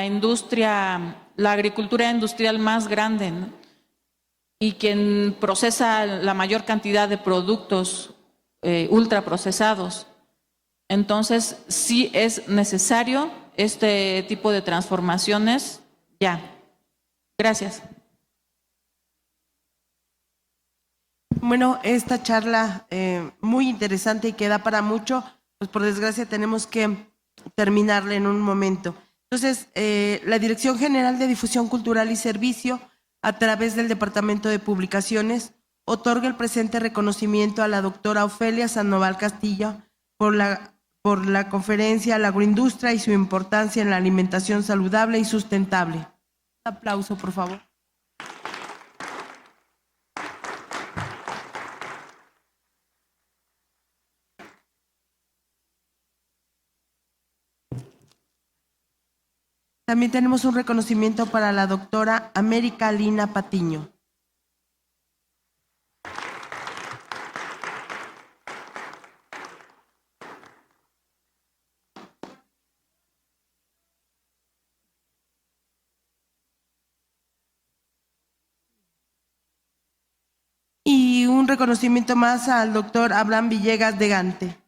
agricultura industrial más grande, ¿no? Y quien procesa la mayor cantidad de productos ultraprocesados. Entonces, sí es necesario este tipo de transformaciones ya. Gracias. Bueno, esta charla muy interesante y que da para mucho, pues por desgracia tenemos que terminarla en un momento. Entonces, la Dirección General de Difusión Cultural y Servicio, a través del Departamento de Publicaciones, otorga el presente reconocimiento a la doctora Ofelia Sandoval Castillo por la conferencia La agroindustria y su importancia en la alimentación saludable y sustentable. Un aplauso, por favor. También tenemos un reconocimiento para la doctora América Lina Patiño. Y un reconocimiento más al doctor Abraham Villegas de Gante.